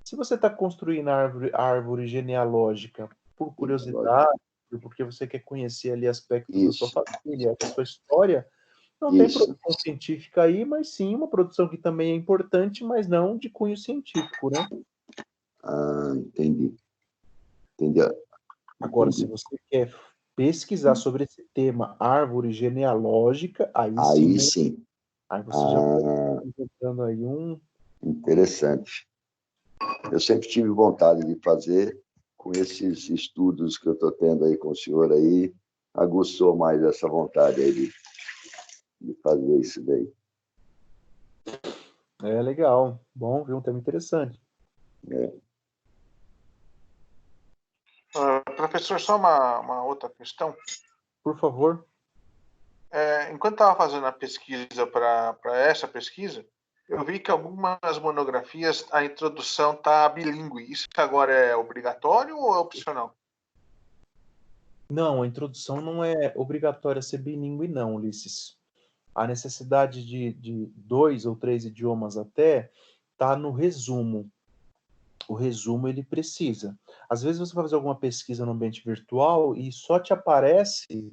Se você está construindo a árvore genealógica por curiosidade, porque você quer conhecer ali aspectos da sua família, da sua história, não tem produção científica aí, mas sim uma produção que também é importante, mas não de cunho científico, né? Entendi. Agora, se você quer pesquisar sobre esse tema, árvore genealógica, aí sim. Aí você já está inventando aí um... Interessante. Eu sempre tive vontade de fazer, com esses estudos que eu estou tendo aí com o senhor aí, aguçou mais essa vontade aí de fazer isso daí. É legal. Bom, viu? Um tema interessante. Professor, só uma outra questão. Por favor. Enquanto estava fazendo a pesquisa para essa pesquisa, eu vi que algumas monografias a introdução está bilíngue. Isso agora é obrigatório ou é opcional? Não, a introdução não é obrigatória ser bilíngue, não, Ulisses. A necessidade de 2 ou 3 idiomas até está no resumo. O resumo ele precisa. Às vezes você vai fazer alguma pesquisa no ambiente virtual e só te aparece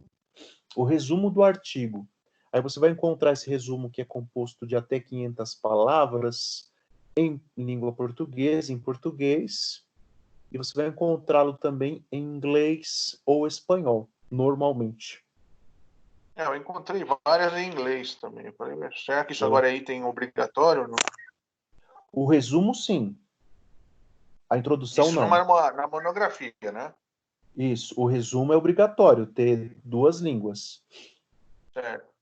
o resumo do artigo. Aí você vai encontrar esse resumo que é composto de até 500 palavras em língua portuguesa, em português, e você vai encontrá-lo também em inglês ou espanhol, normalmente. Eu encontrei várias em inglês também. Eu falei, será que isso agora é item obrigatório ou não? O resumo, sim. A introdução, isso não. Na monografia, né? Isso. O resumo é obrigatório, ter 2 línguas. Certo.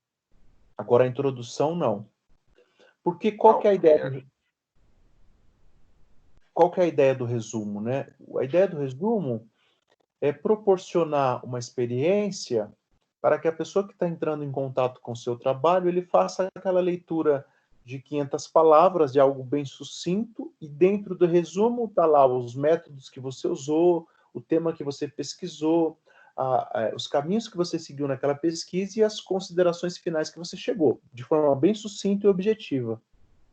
Agora, a introdução, não. Porque qual que é a ideia? Qual que é a ideia do resumo, né? A ideia do resumo é proporcionar uma experiência para que a pessoa que está entrando em contato com o seu trabalho, ele faça aquela leitura de 500 palavras, de algo bem sucinto, e dentro do resumo está lá os métodos que você usou, o tema que você pesquisou, os caminhos que você seguiu naquela pesquisa e as considerações finais que você chegou, de forma bem sucinta e objetiva.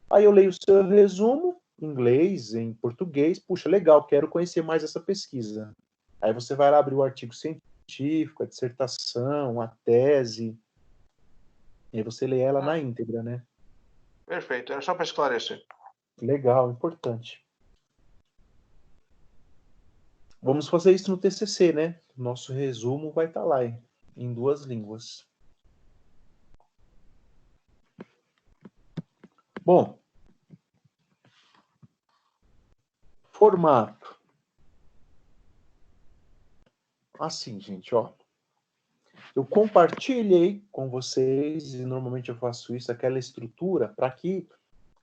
Aí eu leio o seu resumo, em inglês, em português, puxa, legal, quero conhecer mais essa pesquisa. Aí você vai lá abrir o artigo científico, a dissertação, a tese, e aí você lê ela na íntegra, né? Perfeito, era só para esclarecer. Legal, importante. Vamos fazer isso no TCC, né? Nosso resumo vai estar lá em 2 línguas. Bom, formato. Assim, gente, ó. Eu compartilhei com vocês, e normalmente eu faço isso, aquela estrutura, para que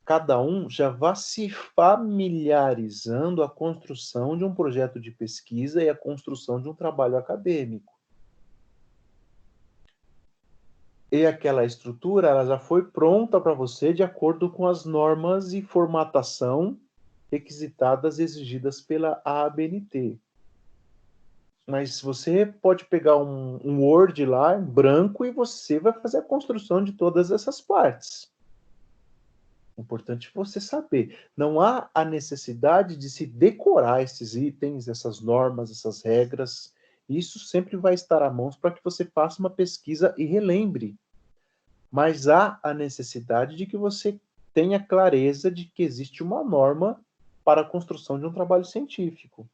cada um já vá se familiarizando a construção de um projeto de pesquisa e a construção de um trabalho acadêmico. E aquela estrutura ela já foi pronta para você de acordo com as normas e formatação requisitadas exigidas pela ABNT. Mas você pode pegar um Word lá, em branco, e você vai fazer a construção de todas essas partes. É importante você saber. Não há a necessidade de se decorar esses itens, essas normas, essas regras. Isso sempre vai estar à mão para que você faça uma pesquisa e relembre. Mas há a necessidade de que você tenha clareza de que existe uma norma para a construção de um trabalho científico.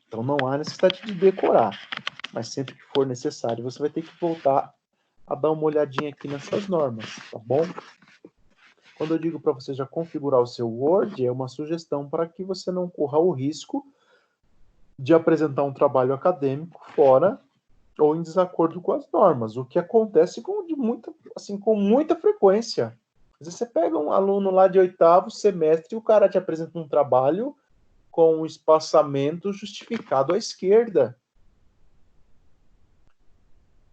Então não há necessidade de decorar, mas sempre que for necessário, você vai ter que voltar a dar uma olhadinha aqui nessas normas, tá bom? Quando eu digo para você já configurar o seu Word, é uma sugestão para que você não corra o risco de apresentar um trabalho acadêmico fora ou em desacordo com as normas, o que acontece com muita frequência. Às vezes você pega um aluno lá de 8º semestre e o cara te apresenta um trabalho com um espaçamento justificado à esquerda.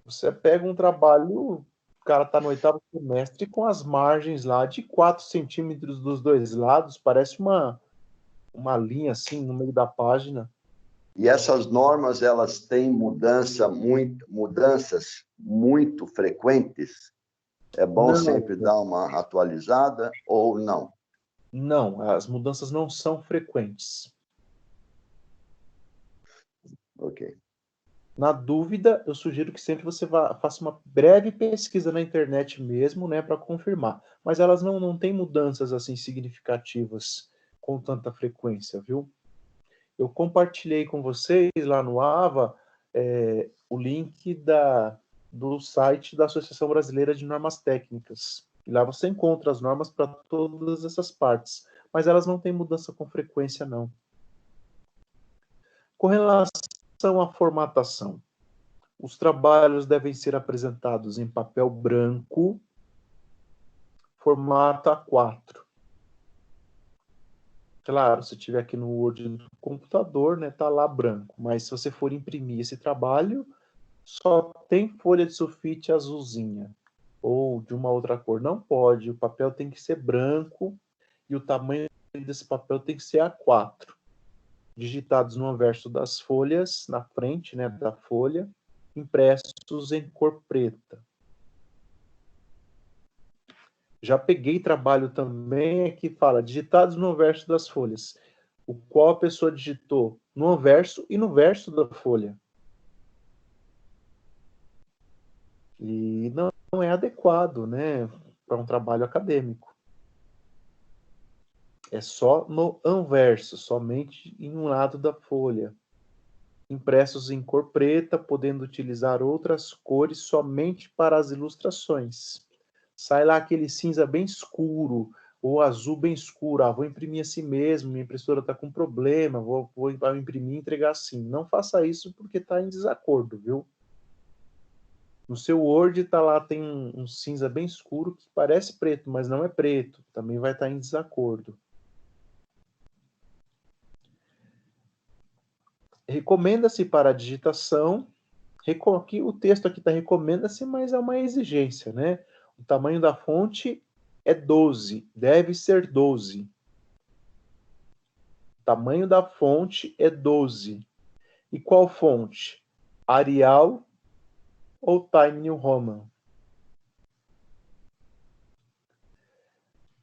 Você pega um trabalho, o cara está no 8º semestre com as margens lá de 4 centímetros dos dois lados, parece uma linha assim no meio da página. E essas normas, elas têm mudanças muito frequentes? É bom sempre dar uma atualizada ou não? Não, as mudanças não são frequentes. Ok. Na dúvida, eu sugiro que sempre você faça uma breve pesquisa na internet mesmo, né, para confirmar. Mas elas não têm mudanças assim significativas com tanta frequência, viu? Eu compartilhei com vocês lá no AVA o link do site da Associação Brasileira de Normas Técnicas. E lá você encontra as normas para todas essas partes, mas elas não têm mudança com frequência, não. Com relação à formatação, os trabalhos devem ser apresentados em papel branco, formato A4. Claro, se tiver aqui no Word do computador, né, tá lá branco. Mas se você for imprimir esse trabalho, só tem folha de sulfite azulzinha ou de uma outra cor. Não pode, o papel tem que ser branco e o tamanho desse papel tem que ser A4. Digitados no anverso das folhas, na frente, né, da folha, impressos em cor preta. Já peguei trabalho também que fala digitados no anverso das folhas, o qual a pessoa digitou no anverso e no verso da folha. E não é adequado, né, para um trabalho acadêmico. É só no anverso, somente em um lado da folha. Impressos em cor preta, podendo utilizar outras cores somente para as ilustrações. Sai lá aquele cinza bem escuro, ou azul bem escuro. Ah, vou imprimir assim mesmo, minha impressora está com problema, vou imprimir e entregar assim. Não faça isso porque está em desacordo, viu? No seu Word tá lá, tem um cinza bem escuro que parece preto, mas não é preto. Também vai estar em desacordo. Recomenda-se para a digitação. Aqui, o texto aqui está recomenda-se, mas é uma exigência, né? O tamanho da fonte é 12, deve ser 12. O tamanho da fonte é 12. E qual fonte? Arial ou Times New Roman?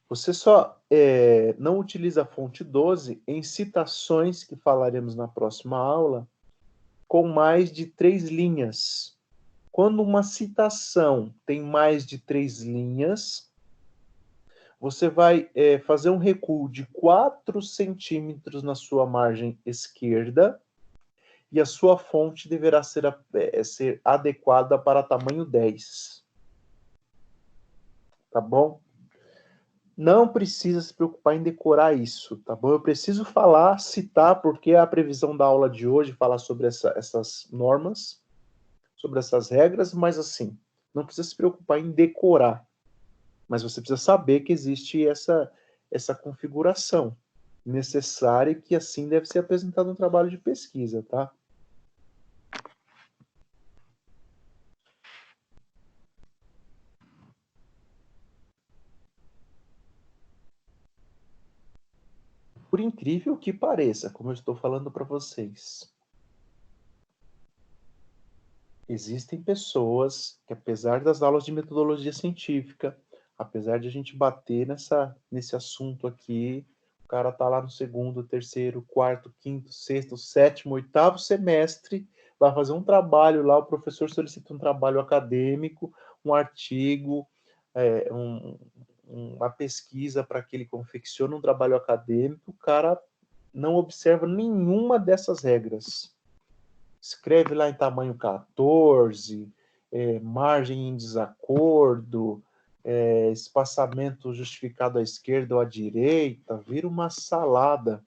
Você só não utiliza a fonte 12 em citações que falaremos na próxima aula com mais de 3 linhas. Quando uma citação tem mais de 3 linhas, você vai fazer um recuo de 4 centímetros na sua margem esquerda e a sua fonte deverá ser adequada para tamanho 10. Tá bom? Não precisa se preocupar em decorar isso, tá bom? Eu preciso citar, porque é a previsão da aula de hoje falar sobre essas normas, sobre essas regras, mas assim, não precisa se preocupar em decorar. Mas você precisa saber que existe essa configuração necessária e que assim deve ser apresentado um trabalho de pesquisa, tá? Por incrível que pareça, como eu estou falando para vocês, existem pessoas que, apesar das aulas de metodologia científica, apesar de a gente bater nesse assunto aqui, o cara tá lá no 2º, 3º, 4º, 5º, 6º, 7º, 8º semestre, vai fazer um trabalho lá, o professor solicita um trabalho acadêmico, um artigo, uma pesquisa para que ele confeccione um trabalho acadêmico, o cara não observa nenhuma dessas regras. Escreve lá em tamanho 14, margem em desacordo, espaçamento justificado à esquerda ou à direita, vira uma salada.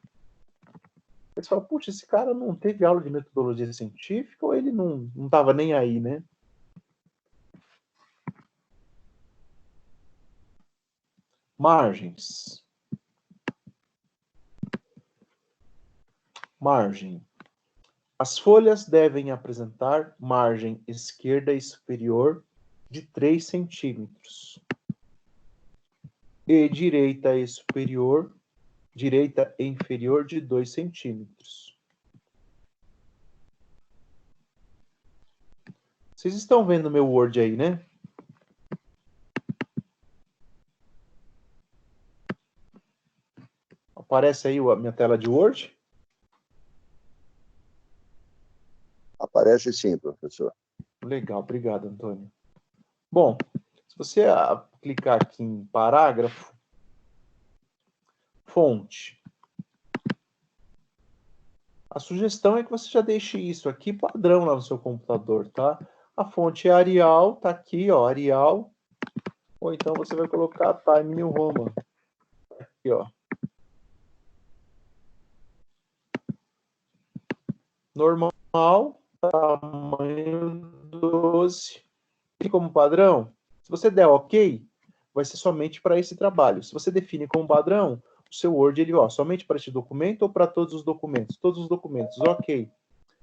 Você fala, puxa, esse cara não teve aula de metodologia científica ou ele não estava nem aí, né? Margens. Margem. As folhas devem apresentar margem esquerda e superior de 3 centímetros. E direita e inferior de 2 centímetros. Vocês estão vendo meu Word aí, né? Aparece aí a minha tela de Word? Aparece sim, professor. Legal, obrigado, Antônio. Bom, se você clicar aqui em parágrafo, fonte. A sugestão é que você já deixe isso aqui padrão lá no seu computador, tá? A fonte é Arial, tá aqui, ó, Arial. Ou então você vai colocar Time New Roman. Aqui, ó. Normal, tamanho 12. E como padrão, se você der OK, vai ser somente para esse trabalho. Se você define como padrão, o seu Word, ele, ó, somente para este documento ou para todos os documentos? Todos os documentos, OK.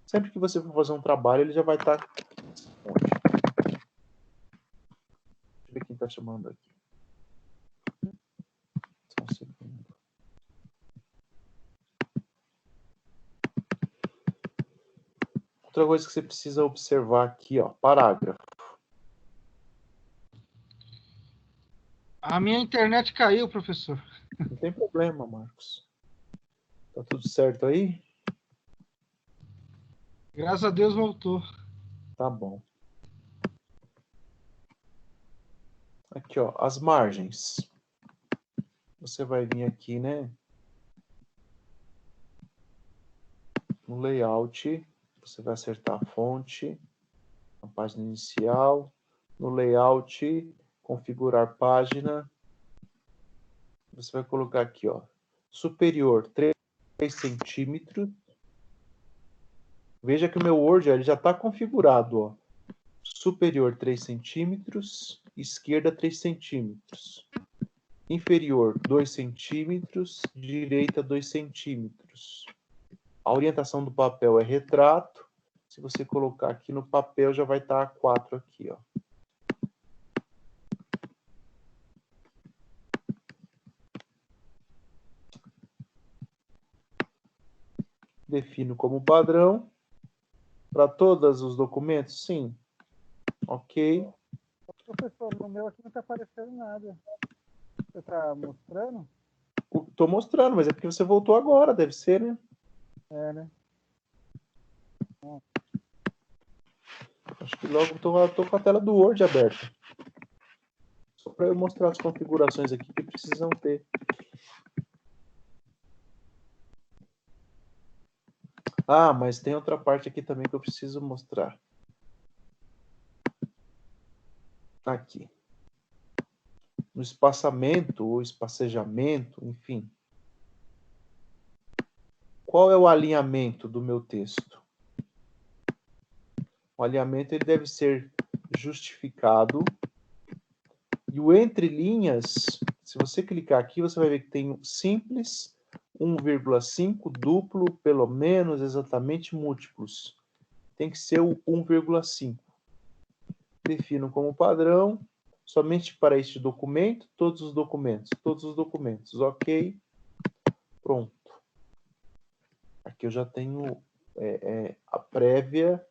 Sempre que você for fazer um trabalho, ele já vai estar... Deixa eu ver quem está chamando aqui. Só um segundo. Outra coisa que você precisa observar aqui, ó, parágrafo. A minha internet caiu, professor. Não tem problema, Marcos. Tá tudo certo aí? Graças a Deus voltou. Tá bom. Aqui, ó, as margens. Você vai vir aqui, né? No layout, você vai acertar a fonte, a página inicial. No layout, configurar página. Você vai colocar aqui, ó, superior 3 centímetros. Veja que o meu Word, ele já está configurado, ó. Superior 3 centímetros, esquerda 3 centímetros. Inferior 2 centímetros, direita 2 centímetros. A orientação do papel é retrato. Se você colocar aqui no papel, já vai estar A4 aqui, ó. Defino como padrão. Para todos os documentos? Sim. Ok. Professor, no meu aqui não está aparecendo nada. Você está mostrando? Estou mostrando, mas é porque você voltou agora, deve ser, né? É, né? Acho que logo estou com a tela do Word aberta. Só para eu mostrar as configurações aqui que precisam ter. Ah, mas tem outra parte aqui também que eu preciso mostrar. Aqui. No espaçamento ou espacejamento, enfim. Qual é o alinhamento do meu texto? O alinhamento ele deve ser justificado. E o entre linhas, se você clicar aqui, você vai ver que tem simples, 1,5, duplo, pelo menos, exatamente, múltiplos. Tem que ser o 1,5. Defino como padrão, somente para este documento, todos os documentos, ok, pronto. Aqui eu já tenho a prévia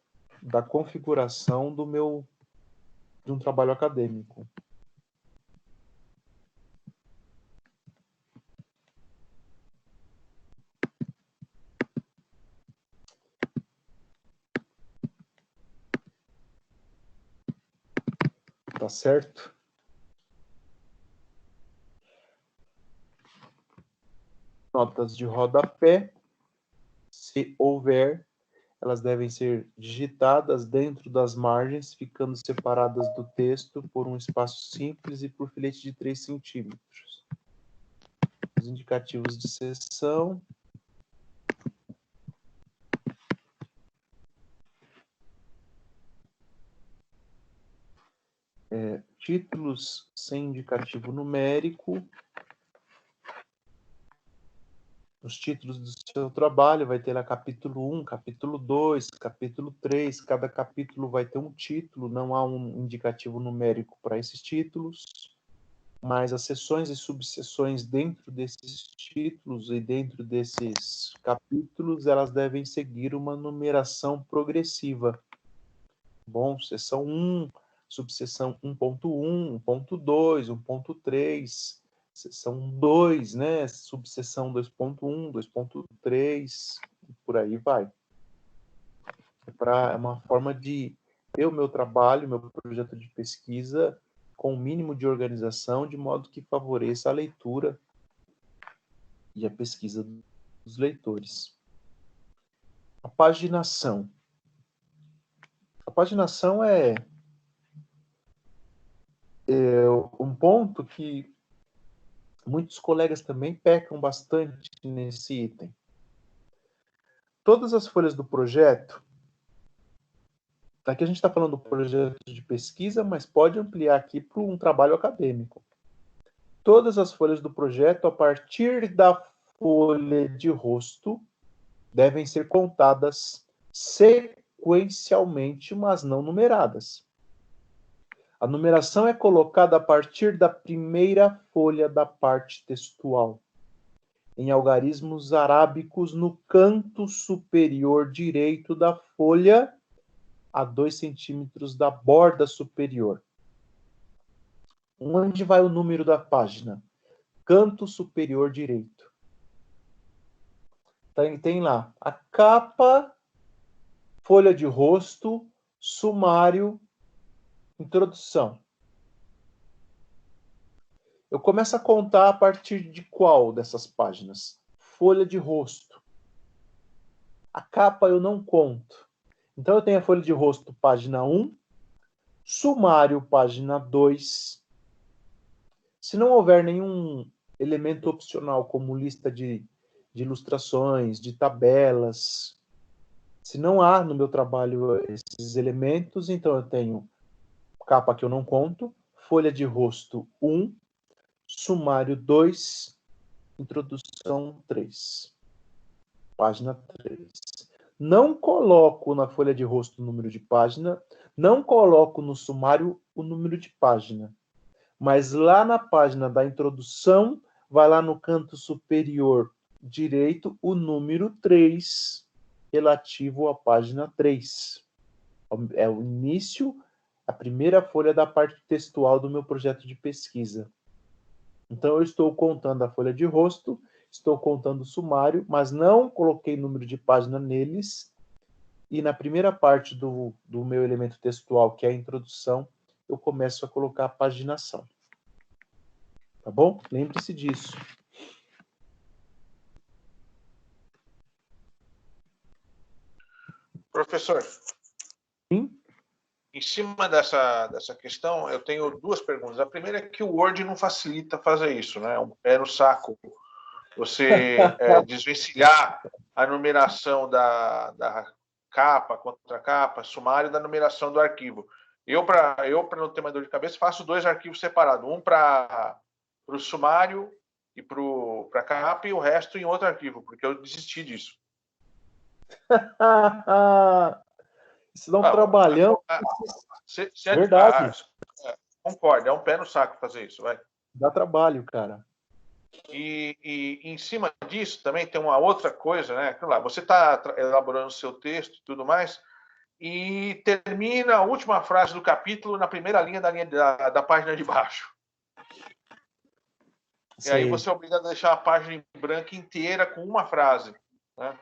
da configuração de um trabalho acadêmico. Tá certo? Notas de rodapé, se houver, elas devem ser digitadas dentro das margens, ficando separadas do texto por um espaço simples e por filete de 3 centímetros. Os indicativos de seção. Títulos sem indicativo numérico. Os títulos do seu trabalho vai ter lá capítulo 1, capítulo 2, capítulo 3. Cada capítulo vai ter um título, não há um indicativo numérico para esses títulos. Mas as seções e subseções dentro desses títulos e dentro desses capítulos, elas devem seguir uma numeração progressiva. Bom, seção 1, subseção 1.1, 1.2, 1.3, seção 2, né? Subseção 2.1, 2.3, por aí vai. É uma forma de ter o meu trabalho, meu projeto de pesquisa com o mínimo de organização, de modo que favoreça a leitura e a pesquisa dos leitores. A paginação. A paginação é um ponto que muitos colegas também pecam bastante nesse item. Todas as folhas do projeto, aqui a gente está falando do projeto de pesquisa, mas pode ampliar aqui para um trabalho acadêmico. Todas as folhas do projeto, a partir da folha de rosto, devem ser contadas sequencialmente, mas não numeradas. A numeração é colocada a partir da primeira folha da parte textual, em algarismos arábicos no canto superior direito da folha, a 2 centímetros da borda superior. Onde vai o número da página? Canto superior direito. Tem lá a capa, folha de rosto, sumário, introdução. Eu começo a contar a partir de qual dessas páginas? Folha de rosto. A capa eu não conto. Então eu tenho a folha de rosto, página 1, sumário, página 2. Se não houver nenhum elemento opcional, como lista de ilustrações, de tabelas, se não há no meu trabalho esses elementos, então eu tenho capa que eu não conto, folha de rosto 1, sumário 2, introdução 3. Página 3. Não coloco na folha de rosto o número de página, não coloco no sumário o número de página. Mas lá na página da introdução, vai lá no canto superior direito o número 3, relativo à página 3. É o início, a primeira folha da parte textual do meu projeto de pesquisa. Então, eu estou contando a folha de rosto, estou contando o sumário, mas não coloquei número de página neles. E na primeira parte do meu elemento textual, que é a introdução, eu começo a colocar a paginação. Tá bom? Lembre-se disso. Professor, Sim? em cima dessa questão, eu tenho duas perguntas. A primeira é que o Word não facilita fazer isso, né? É um pé no saco. Você desvencilhar a numeração da capa, contracapa, sumário da numeração do arquivo. Eu para não ter mais dor de cabeça, faço 2 arquivos separados. Um para o sumário e para a capa e o resto em outro arquivo, porque eu desisti disso. Isso dá um trabalhão. Verdade. Concordo, é um pé no saco fazer isso, vai. Dá trabalho, cara. E em cima disso também tem uma outra coisa, né? Lá, você está elaborando o seu texto e tudo mais, e termina a última frase do capítulo na primeira linha da página de baixo. Sim. E aí você é obrigado a deixar a página em branco inteira com uma frase, né?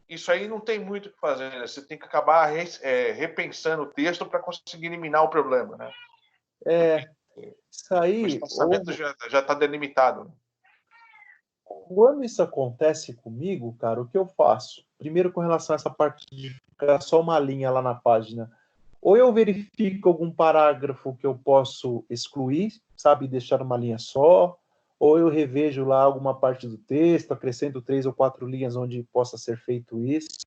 Isso aí não tem muito o que fazer, né? Você tem que acabar repensando o texto para conseguir eliminar o problema, né? Isso aí... O espaçamento já está delimitado. Quando isso acontece comigo, cara, o que eu faço? Primeiro, com relação a essa parte de ficar só uma linha lá na página, ou eu verifico algum parágrafo que eu posso excluir, sabe, deixar uma linha só, ou eu revejo lá alguma parte do texto, acrescento 3 ou 4 linhas onde possa ser feito isso,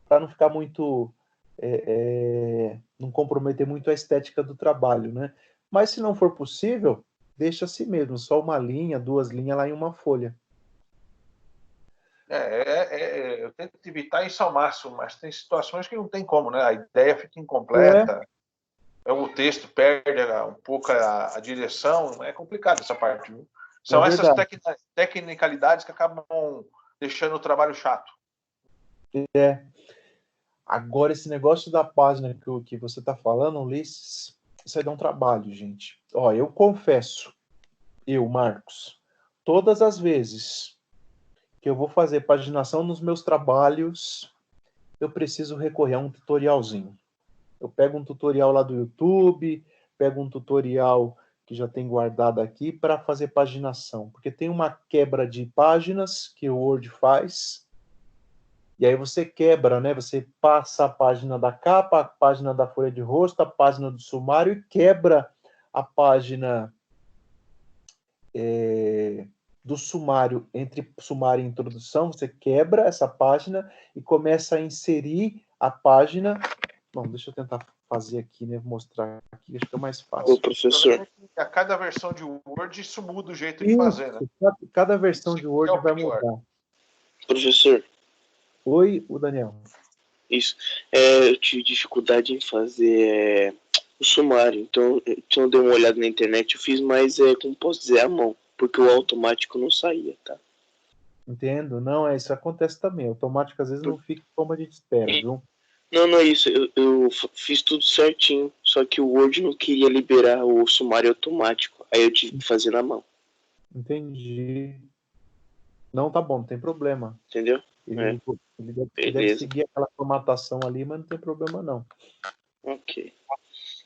para não ficar muito, não comprometer muito a estética do trabalho, né? Mas se não for possível, deixa assim mesmo, só uma linha, 2 linhas lá em uma folha. Eu tento evitar isso ao máximo, mas tem situações que não tem como, né? A ideia fica incompleta, o texto perde um pouco a direção, é complicado essa parte, viu? São essas tecnicalidades que acabam deixando o trabalho chato. Agora, esse negócio da página que você está falando, Ulisses, isso aí dá um trabalho, gente. Ó, eu confesso, Marcos, todas as vezes que eu vou fazer paginação nos meus trabalhos, eu preciso recorrer a um tutorialzinho. Eu pego um tutorial lá do YouTube, pego um tutorial que já tem guardado aqui para fazer paginação, porque tem uma quebra de páginas que o Word faz, e aí você quebra, né? Você passa a página da capa, a página da folha de rosto, a página do sumário e quebra a página do sumário, entre sumário e introdução, você quebra essa página e começa a inserir a página. Bom, deixa eu tentar fazer aqui, né? Vou mostrar aqui, acho que é mais fácil. Ô, professor. A cada versão de Word, isso muda o jeito de fazer, né? Cada versão de Word vai mudar. Professor. Oi, o Daniel. Isso. Eu tive dificuldade em fazer o sumário, então eu dei uma olhada na internet, eu fiz mais, como posso dizer, à mão, porque o automático não saía, tá? Entendo, não, isso acontece também, o automático às vezes não fica como a gente espera, viu? Não é isso, eu fiz tudo certinho, só que o Word não queria liberar o sumário automático, aí eu tive que fazer na mão. Entendi. Não, tá bom, não tem problema. Entendeu? Ele deve seguir aquela formatação ali, mas não tem problema não. Ok.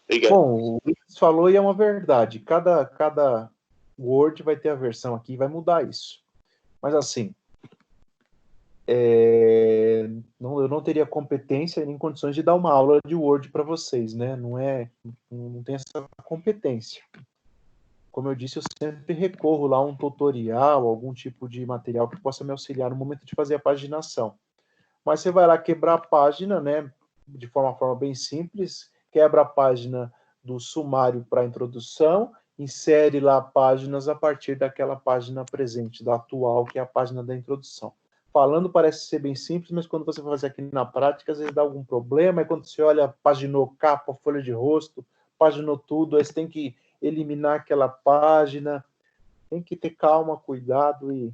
Obrigado. Bom, o Luiz falou e é uma verdade. Cada Word vai ter a versão aqui e vai mudar isso. Mas assim, eu não teria competência nem condições de dar uma aula de Word para vocês, né? Não tem essa competência. Como eu disse, eu sempre recorro lá a um tutorial, algum tipo de material que possa me auxiliar no momento de fazer a paginação. Mas você vai lá quebrar a página, né? De forma bem simples, quebra a página do sumário para a introdução, insere lá páginas a partir daquela página presente, da atual, que é a página da introdução. Falando parece ser bem simples, mas quando você vai fazer aqui na prática, às vezes dá algum problema, e quando você olha, paginou capa, folha de rosto, paginou tudo, aí você tem que eliminar aquela página, tem que ter calma, cuidado e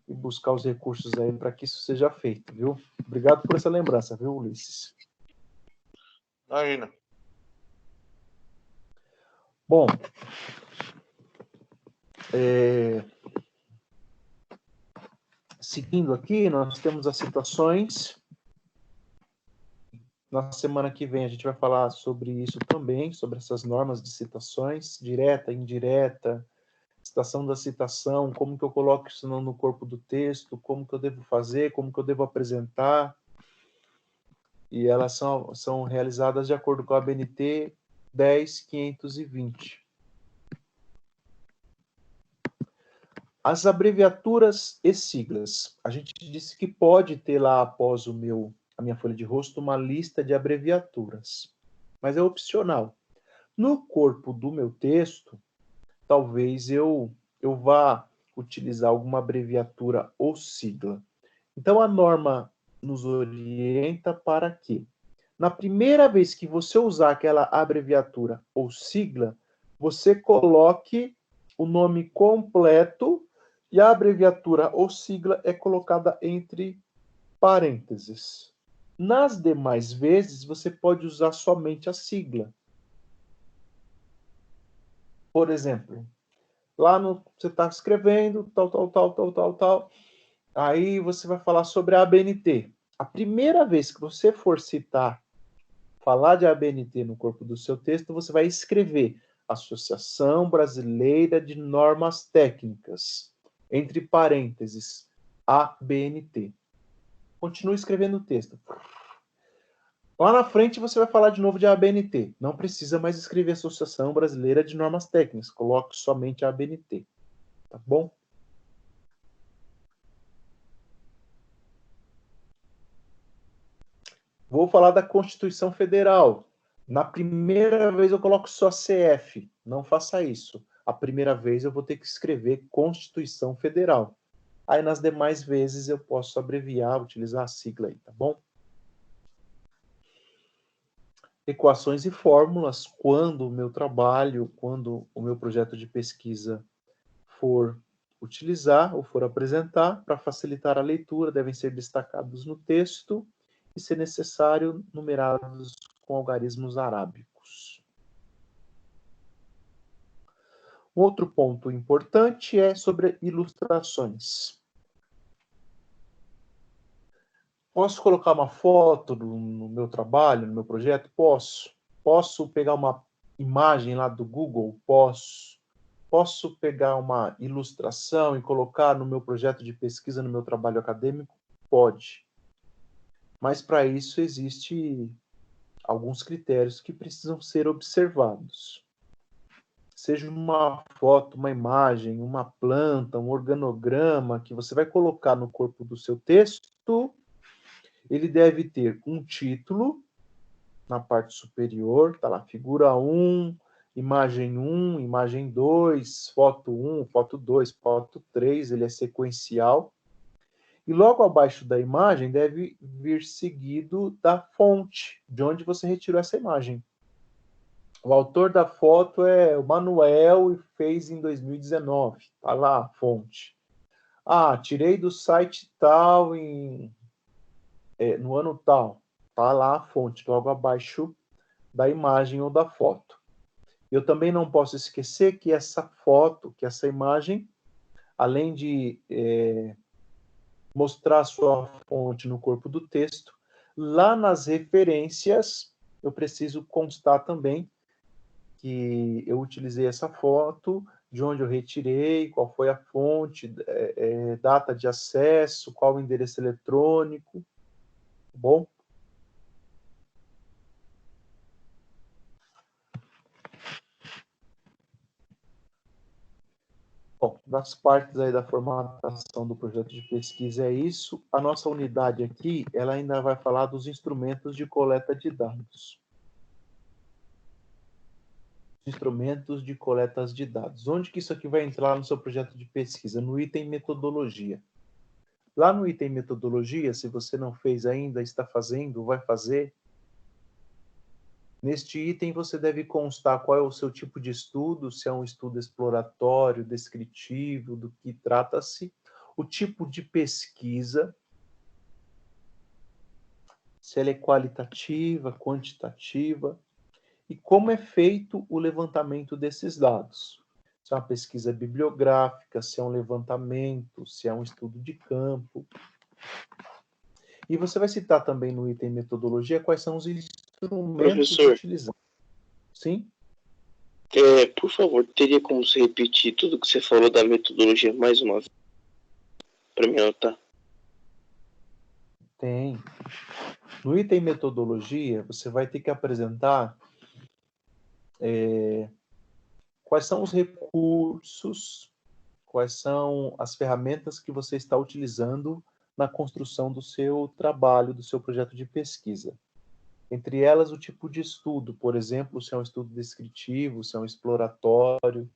buscar os recursos aí para que isso seja feito, viu? Obrigado por essa lembrança, viu, Ulisses? Imagina. Bom, seguindo aqui, nós temos as citações. Na semana que vem a gente vai falar sobre isso também, sobre essas normas de citações, direta, indireta, citação da citação, como que eu coloco isso no corpo do texto, como que eu devo fazer, como que eu devo apresentar. E elas são realizadas de acordo com a ABNT 10.520. As abreviaturas e siglas. A gente disse que pode ter lá, após a minha folha de rosto, uma lista de abreviaturas, mas é opcional. No corpo do meu texto, talvez eu vá utilizar alguma abreviatura ou sigla. Então, a norma nos orienta para que, na primeira vez que você usar aquela abreviatura ou sigla, você coloque o nome completo e a abreviatura ou sigla é colocada entre parênteses. Nas demais vezes, você pode usar somente a sigla. Por exemplo, lá você está escrevendo, tal. Aí você vai falar sobre a ABNT. A primeira vez que você for falar de ABNT no corpo do seu texto, você vai escrever Associação Brasileira de Normas Técnicas. entre parênteses, ABNT. Continue escrevendo o texto. Lá na frente você vai falar de novo de ABNT. Não precisa mais escrever Associação Brasileira de Normas Técnicas. Coloque somente a ABNT. Tá bom? Vou falar da Constituição Federal. Na primeira vez eu coloco só CF. Não faça isso. A primeira vez eu vou ter que escrever Constituição Federal. Aí nas demais vezes eu posso abreviar, utilizar a sigla aí, tá bom? Equações e fórmulas, quando o meu trabalho, quando o meu projeto de pesquisa for utilizar ou for apresentar, para facilitar a leitura, devem ser destacados no texto e, se necessário, numerados com algarismos arábicos. Um outro ponto importante é sobre ilustrações. Posso colocar uma foto no meu trabalho, no meu projeto? Posso. Posso pegar uma imagem lá do Google? Posso. Posso pegar uma ilustração e colocar no meu projeto de pesquisa, no meu trabalho acadêmico? Pode. Mas para isso existem alguns critérios que precisam ser observados. Seja uma foto, uma imagem, uma planta, um organograma que você vai colocar no corpo do seu texto, ele deve ter um título na parte superior, tá lá, figura 1, imagem 2, foto 1, foto 2, foto 3, ele é sequencial. E logo abaixo da imagem deve vir seguido da fonte, de onde você retirou essa imagem. O autor da foto é o Manuel e fez em 2019, tá lá a fonte. Ah, tirei do site tal no ano tal, tá lá a fonte, logo abaixo da imagem ou da foto. Eu também não posso esquecer que essa foto, que essa imagem, além de mostrar sua fonte no corpo do texto, lá nas referências eu preciso constar também que eu utilizei essa foto, de onde eu retirei, qual foi a fonte, data de acesso, qual o endereço eletrônico. Bom? Bom, das partes aí da formatação do projeto de pesquisa é isso. A nossa unidade aqui, ela ainda vai falar dos instrumentos de coleta de dados. Instrumentos de coletas de dados. Onde que isso aqui vai entrar no seu projeto de pesquisa? No item metodologia. Lá no item metodologia, se você não fez ainda, está fazendo, vai fazer. Neste item você deve constar qual é o seu tipo de estudo, se é um estudo exploratório, descritivo, do que trata-se, o tipo de pesquisa, se ela é qualitativa, quantitativa, e como é feito o levantamento desses dados. Se é uma pesquisa bibliográfica, se é um levantamento, se é um estudo de campo. E você vai citar também no item metodologia quais são os instrumentos utilizados. Sim? Por favor, teria como você repetir tudo que você falou da metodologia mais uma vez? Para me anotar. Tem. No item metodologia, você vai ter que apresentar quais são os recursos, quais são as ferramentas que você está utilizando na construção do seu trabalho, do seu projeto de pesquisa. Entre elas, o tipo de estudo, por exemplo, se é um estudo descritivo, se é um exploratório,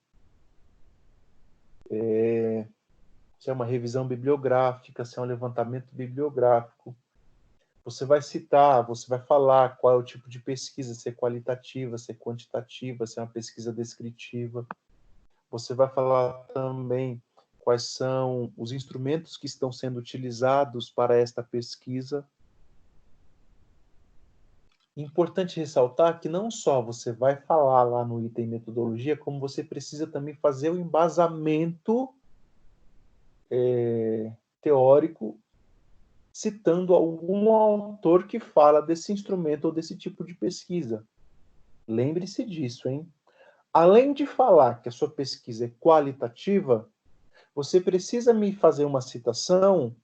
se é uma revisão bibliográfica, se é um levantamento bibliográfico. Você vai citar, você vai falar qual é o tipo de pesquisa, se é qualitativa, se é quantitativa, se é uma pesquisa descritiva. Você vai falar também quais são os instrumentos que estão sendo utilizados para esta pesquisa. Importante ressaltar que não só você vai falar lá no item metodologia, como você precisa também fazer o embasamento teórico, citando algum autor que fala desse instrumento ou desse tipo de pesquisa. Lembre-se disso, hein? Além de falar que a sua pesquisa é qualitativa, você precisa me fazer uma citação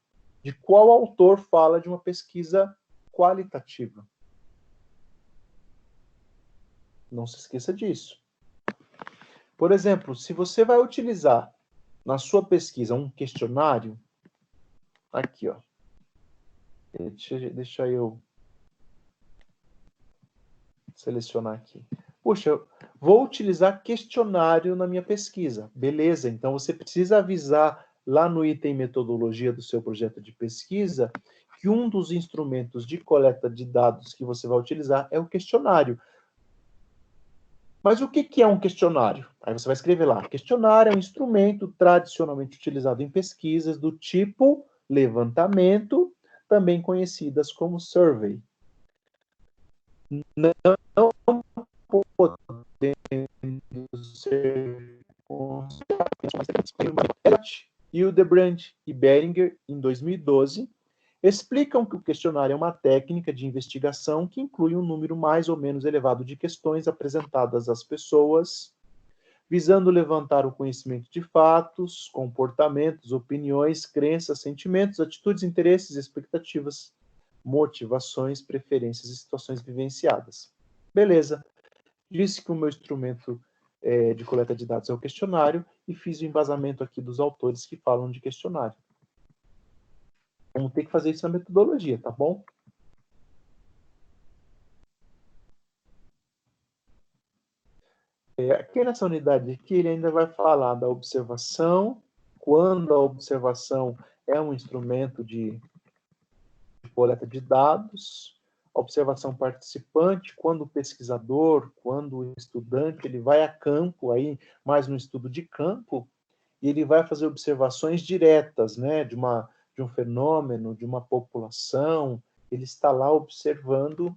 de qual autor fala de uma pesquisa qualitativa. Não se esqueça disso. Por exemplo, se você vai utilizar na sua pesquisa um questionário, aqui, ó. Deixa eu selecionar aqui. Puxa, eu vou utilizar questionário na minha pesquisa. Beleza, então você precisa avisar lá no item metodologia do seu projeto de pesquisa que um dos instrumentos de coleta de dados que você vai utilizar é o questionário. Mas o que é um questionário? Aí você vai escrever lá. Questionário é um instrumento tradicionalmente utilizado em pesquisas do tipo levantamento, também conhecidas como survey. Não podemos ser Hildebrand e Behringer, em 2012, explicam que o questionário é uma técnica de investigação que inclui um número mais ou menos elevado de questões apresentadas às pessoas, visando levantar o conhecimento de fatos, comportamentos, opiniões, crenças, sentimentos, atitudes, interesses, expectativas, motivações, preferências e situações vivenciadas. Beleza. Disse que o meu instrumento de coleta de dados é o questionário e fiz o embasamento aqui dos autores que falam de questionário. Vamos ter que fazer isso na metodologia, tá bom? Aqui nessa unidade aqui, ele ainda vai falar da observação, quando a observação é um instrumento de coleta de dados, a observação participante, quando o pesquisador, quando o estudante, ele vai a campo, aí mais no estudo de campo, e ele vai fazer observações diretas, né, de um fenômeno, de uma população, ele está lá observando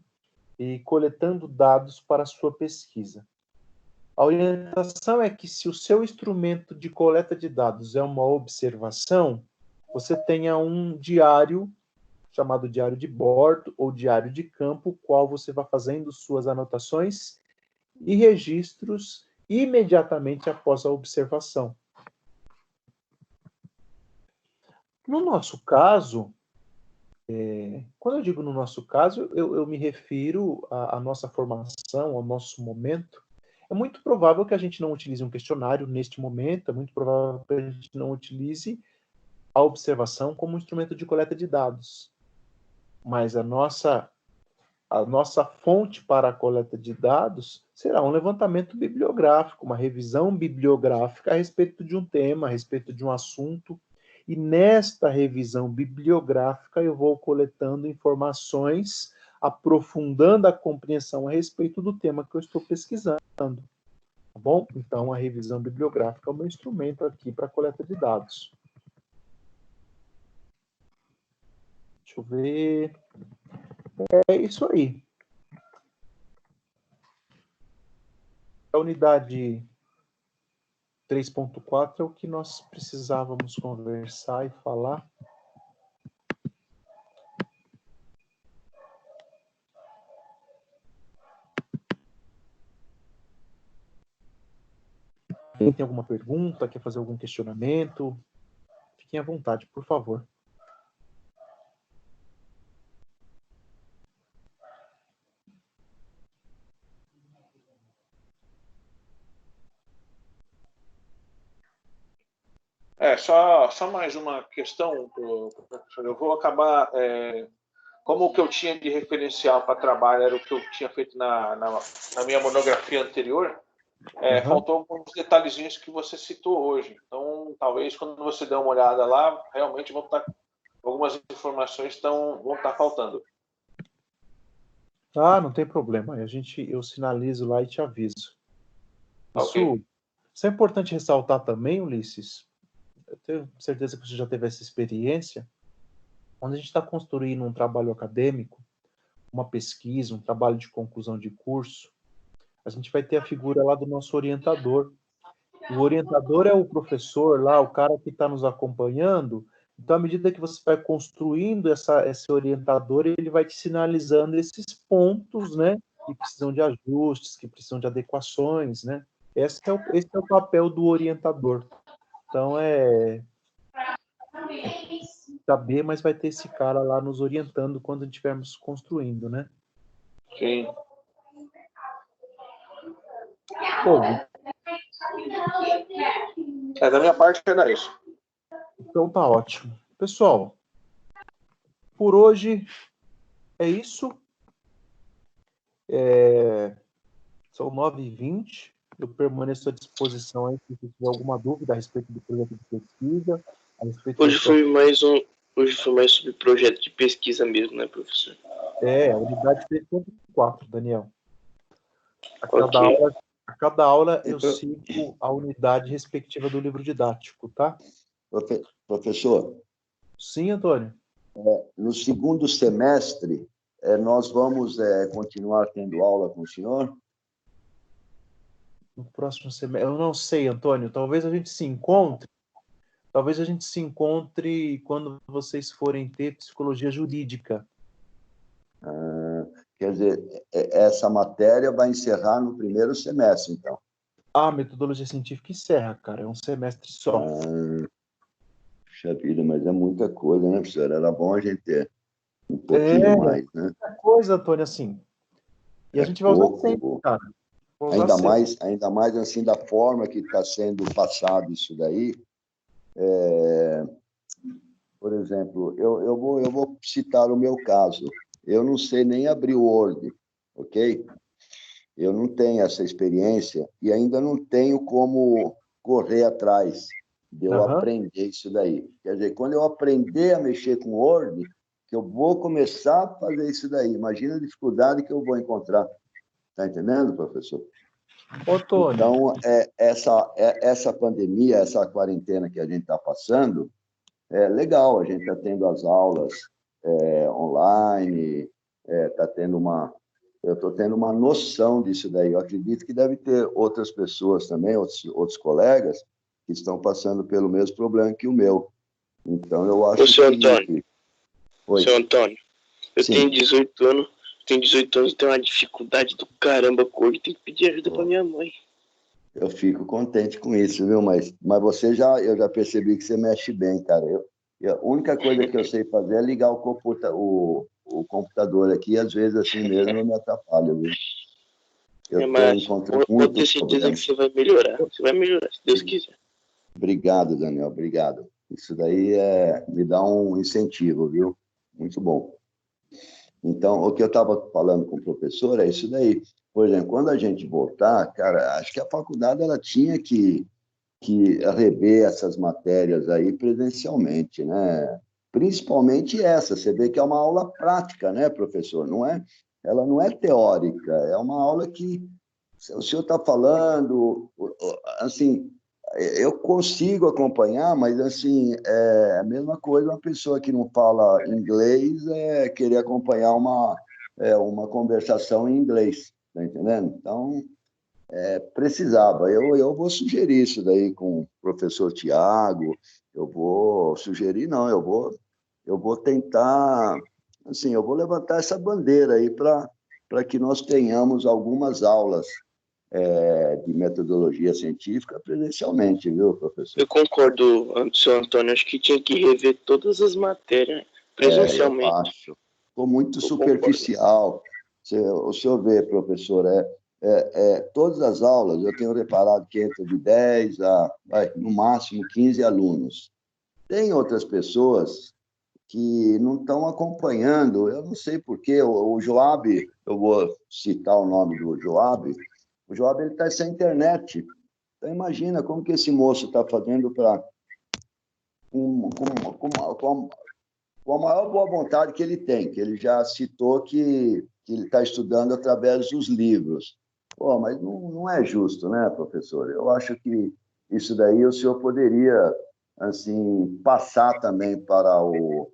e coletando dados para a sua pesquisa. A orientação é que se o seu instrumento de coleta de dados é uma observação, você tenha um diário chamado diário de bordo ou diário de campo, qual você vai fazendo suas anotações e registros imediatamente após a observação. No nosso caso, quando eu digo no nosso caso, eu me refiro à nossa formação, ao nosso momento. É muito provável que a gente não utilize um questionário neste momento, é muito provável que a gente não utilize a observação como instrumento de coleta de dados. Mas a nossa fonte para a coleta de dados será um levantamento bibliográfico, uma revisão bibliográfica a respeito de um tema, a respeito de um assunto. E nesta revisão bibliográfica eu vou coletando informações, aprofundando a compreensão a respeito do tema que eu estou pesquisando. Tá bom? Então, a revisão bibliográfica é o meu instrumento aqui para a coleta de dados. Deixa eu ver. É isso aí. A unidade 3.4 é o que nós precisávamos conversar e falar. Quem tem alguma pergunta, quer fazer algum questionamento? Fiquem à vontade, por favor. Só mais uma questão, professor. Eu vou acabar... como o que eu tinha de referencial para trabalho era o que eu tinha feito na minha monografia anterior, faltou alguns detalhezinhos que você citou hoje. Então, talvez, quando você der uma olhada lá, realmente algumas informações vão estar faltando. Ah, não tem problema. Eu sinalizo lá e te aviso. Isso é importante ressaltar também, Ulisses. Eu tenho certeza que você já teve essa experiência. Quando a gente está construindo um trabalho acadêmico, uma pesquisa, um trabalho de conclusão de curso, a gente vai ter a figura lá do nosso orientador. O orientador é o professor lá, o cara que está nos acompanhando. Então, à medida que você vai construindo esse orientador, ele vai te sinalizando esses pontos, né, que precisam de ajustes, que precisam de adequações, né? Esse é o papel do orientador. Então é saber, mas vai ter esse cara lá nos orientando quando estivermos construindo, né? Sim. Pô, Da minha parte era isso. então tá ótimo. Pessoal, por hoje é isso. São 9h20. Eu permaneço à disposição aí se você tiver alguma dúvida a respeito do projeto de pesquisa. A respeito Hoje foi mais sobre projeto de pesquisa mesmo, né, professor? a unidade 3.4, Daniel. A Ok. cada aula eu Então- sigo a unidade respectiva do livro didático, tá? Professor, Sim, Antônio. no segundo semestre, nós vamos continuar tendo aula com o senhor? No próximo semestre. Eu não sei, Antônio. Talvez a gente se encontre. Talvez a gente se encontre quando vocês forem ter psicologia jurídica. Quer dizer, essa matéria vai encerrar no primeiro semestre, então. A metodologia científica encerra, cara. É um semestre só. Puxa vida, mas é muita coisa, né, professor? Era bom a gente ter um pouquinho mais, né? Muita coisa, Antônio, assim. E a gente vai usar sempre, cara. Vai usar sempre. Ainda mais assim da forma que está sendo passado isso daí. Por exemplo, eu vou citar o meu caso. Eu não sei nem abrir o Word, ok? Eu não tenho essa experiência e ainda não tenho como correr atrás de eu aprender isso daí. Quer dizer, quando eu aprender a mexer com o Word, que eu vou começar a fazer isso daí. Imagina a dificuldade que eu vou encontrar. Está entendendo, professor? Ô, Antônio. Então, essa pandemia, essa quarentena que a gente está passando, é legal. A gente está tendo as aulas online, está tendo eu estou tendo uma noção disso daí. Eu acredito que deve ter outras pessoas também, outros colegas, que estão passando pelo mesmo problema que o meu. Então, eu acho Seu que... Antônio, Oi. Seu Antônio, eu Sim. tenho 18 anos, e tenho uma dificuldade do caramba com ele, tenho que pedir ajuda pra minha mãe. Eu fico contente com isso, viu? Mas eu já percebi que você mexe bem, cara. A única coisa que eu sei fazer é ligar o computador aqui, e às vezes assim mesmo eu me atrapalho, viu? Eu estou Mas encontrando pode ter muito certeza problema. que você vai melhorar. Você vai melhorar, se Deus quiser. Obrigado, Daniel, obrigado. Isso daí me dá um incentivo, viu? Muito bom. Então, o que eu estava falando com o professor é isso daí. Por exemplo, quando a gente voltar, cara, acho que a faculdade ela tinha que rever essas matérias aí presencialmente, né? Principalmente essa, você vê que é uma aula prática, né, professor? Ela não é teórica, é uma aula que o senhor está falando, assim, eu consigo acompanhar, mas assim, é a mesma coisa uma pessoa que não fala inglês querer acompanhar uma conversação em inglês, tá entendendo? Então, precisava. Eu vou sugerir isso daí com o professor Tiago, eu vou sugerir, não, eu vou tentar, assim, eu vou levantar essa bandeira aí para que nós tenhamos algumas aulas de metodologia científica presencialmente, viu, professor? Eu concordo, seu Antônio, acho que tinha que rever todas as matérias presencialmente. Eu acho. Ficou muito Eu superficial. O senhor vê, professor, todas as aulas, eu tenho reparado que entra de 10 no máximo, 15 alunos. Tem outras pessoas que não estão acompanhando, eu não sei porquê, o Joab, eu vou citar o nome do Joab, o Joab está sem internet. Então, imagina como que esse moço está fazendo com a maior boa vontade que ele tem, que ele já citou que ele está estudando através dos livros. Pô, mas não é justo, né, professor? Eu acho que isso daí o senhor poderia assim, passar também para o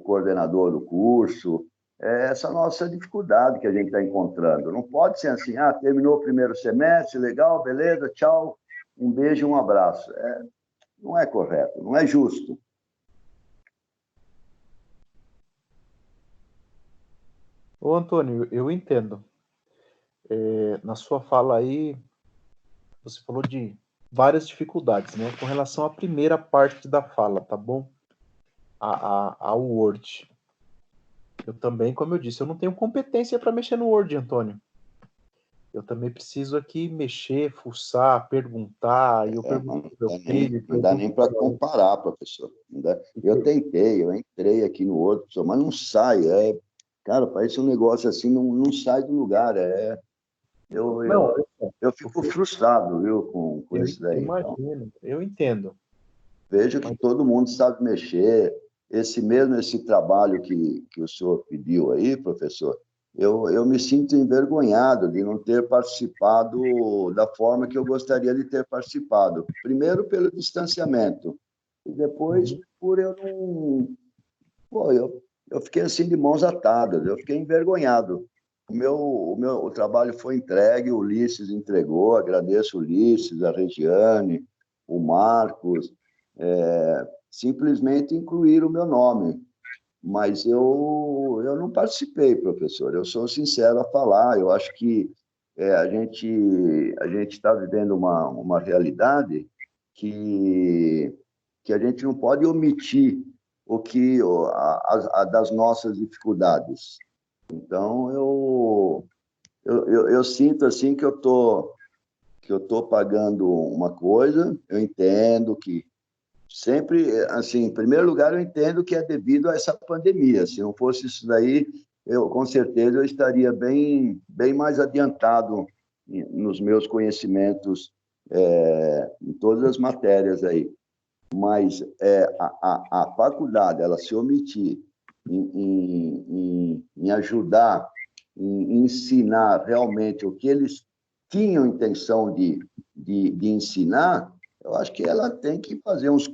coordenador do curso, essa nossa dificuldade que a gente está encontrando. Não pode ser assim, terminou o primeiro semestre, legal, beleza, tchau, um beijo e um abraço. Não é correto, não é justo. Ô, Antônio, eu entendo. Na sua fala aí, você falou de várias dificuldades, né? Com relação à primeira parte da fala, tá bom? A Word. Eu também, como eu disse, eu não tenho competência para mexer no Word, Antônio. Eu também preciso aqui mexer, fuçar, perguntar, e eu pergunto pro meu filho. Não dá nem para comparar, professor. Eu tentei, eu entrei aqui no Word, professor, mas não sai. Cara, parece um negócio assim, não sai do lugar. Eu fico frustrado, viu, com isso daí. Imagino, então, eu entendo. Vejo que todo mundo sabe mexer. Esse trabalho que o senhor pediu aí, professor, eu me sinto envergonhado de não ter participado da forma que eu gostaria de ter participado. Primeiro, pelo distanciamento, e depois, por eu não... Pô, eu fiquei assim de mãos atadas, eu fiquei envergonhado. O trabalho foi entregue, o Ulisses entregou, agradeço o Ulisses, a Regiane, o Marcos, simplesmente incluíram o meu nome. Mas eu não participei, professor, eu sou sincero a falar, eu acho que a gente está vivendo uma realidade que a gente não pode omitir das nossas dificuldades. Então, eu sinto assim que eu tô pagando uma coisa, eu entendo que sempre, assim, em primeiro lugar, eu entendo que é devido a essa pandemia. Se não fosse isso daí, com certeza, eu estaria bem mais adiantado nos meus conhecimentos em todas as matérias aí. Mas a faculdade, ela se omitir em ajudar, em ensinar realmente o que eles tinham intenção de ensinar, eu acho que ela tem que fazer uns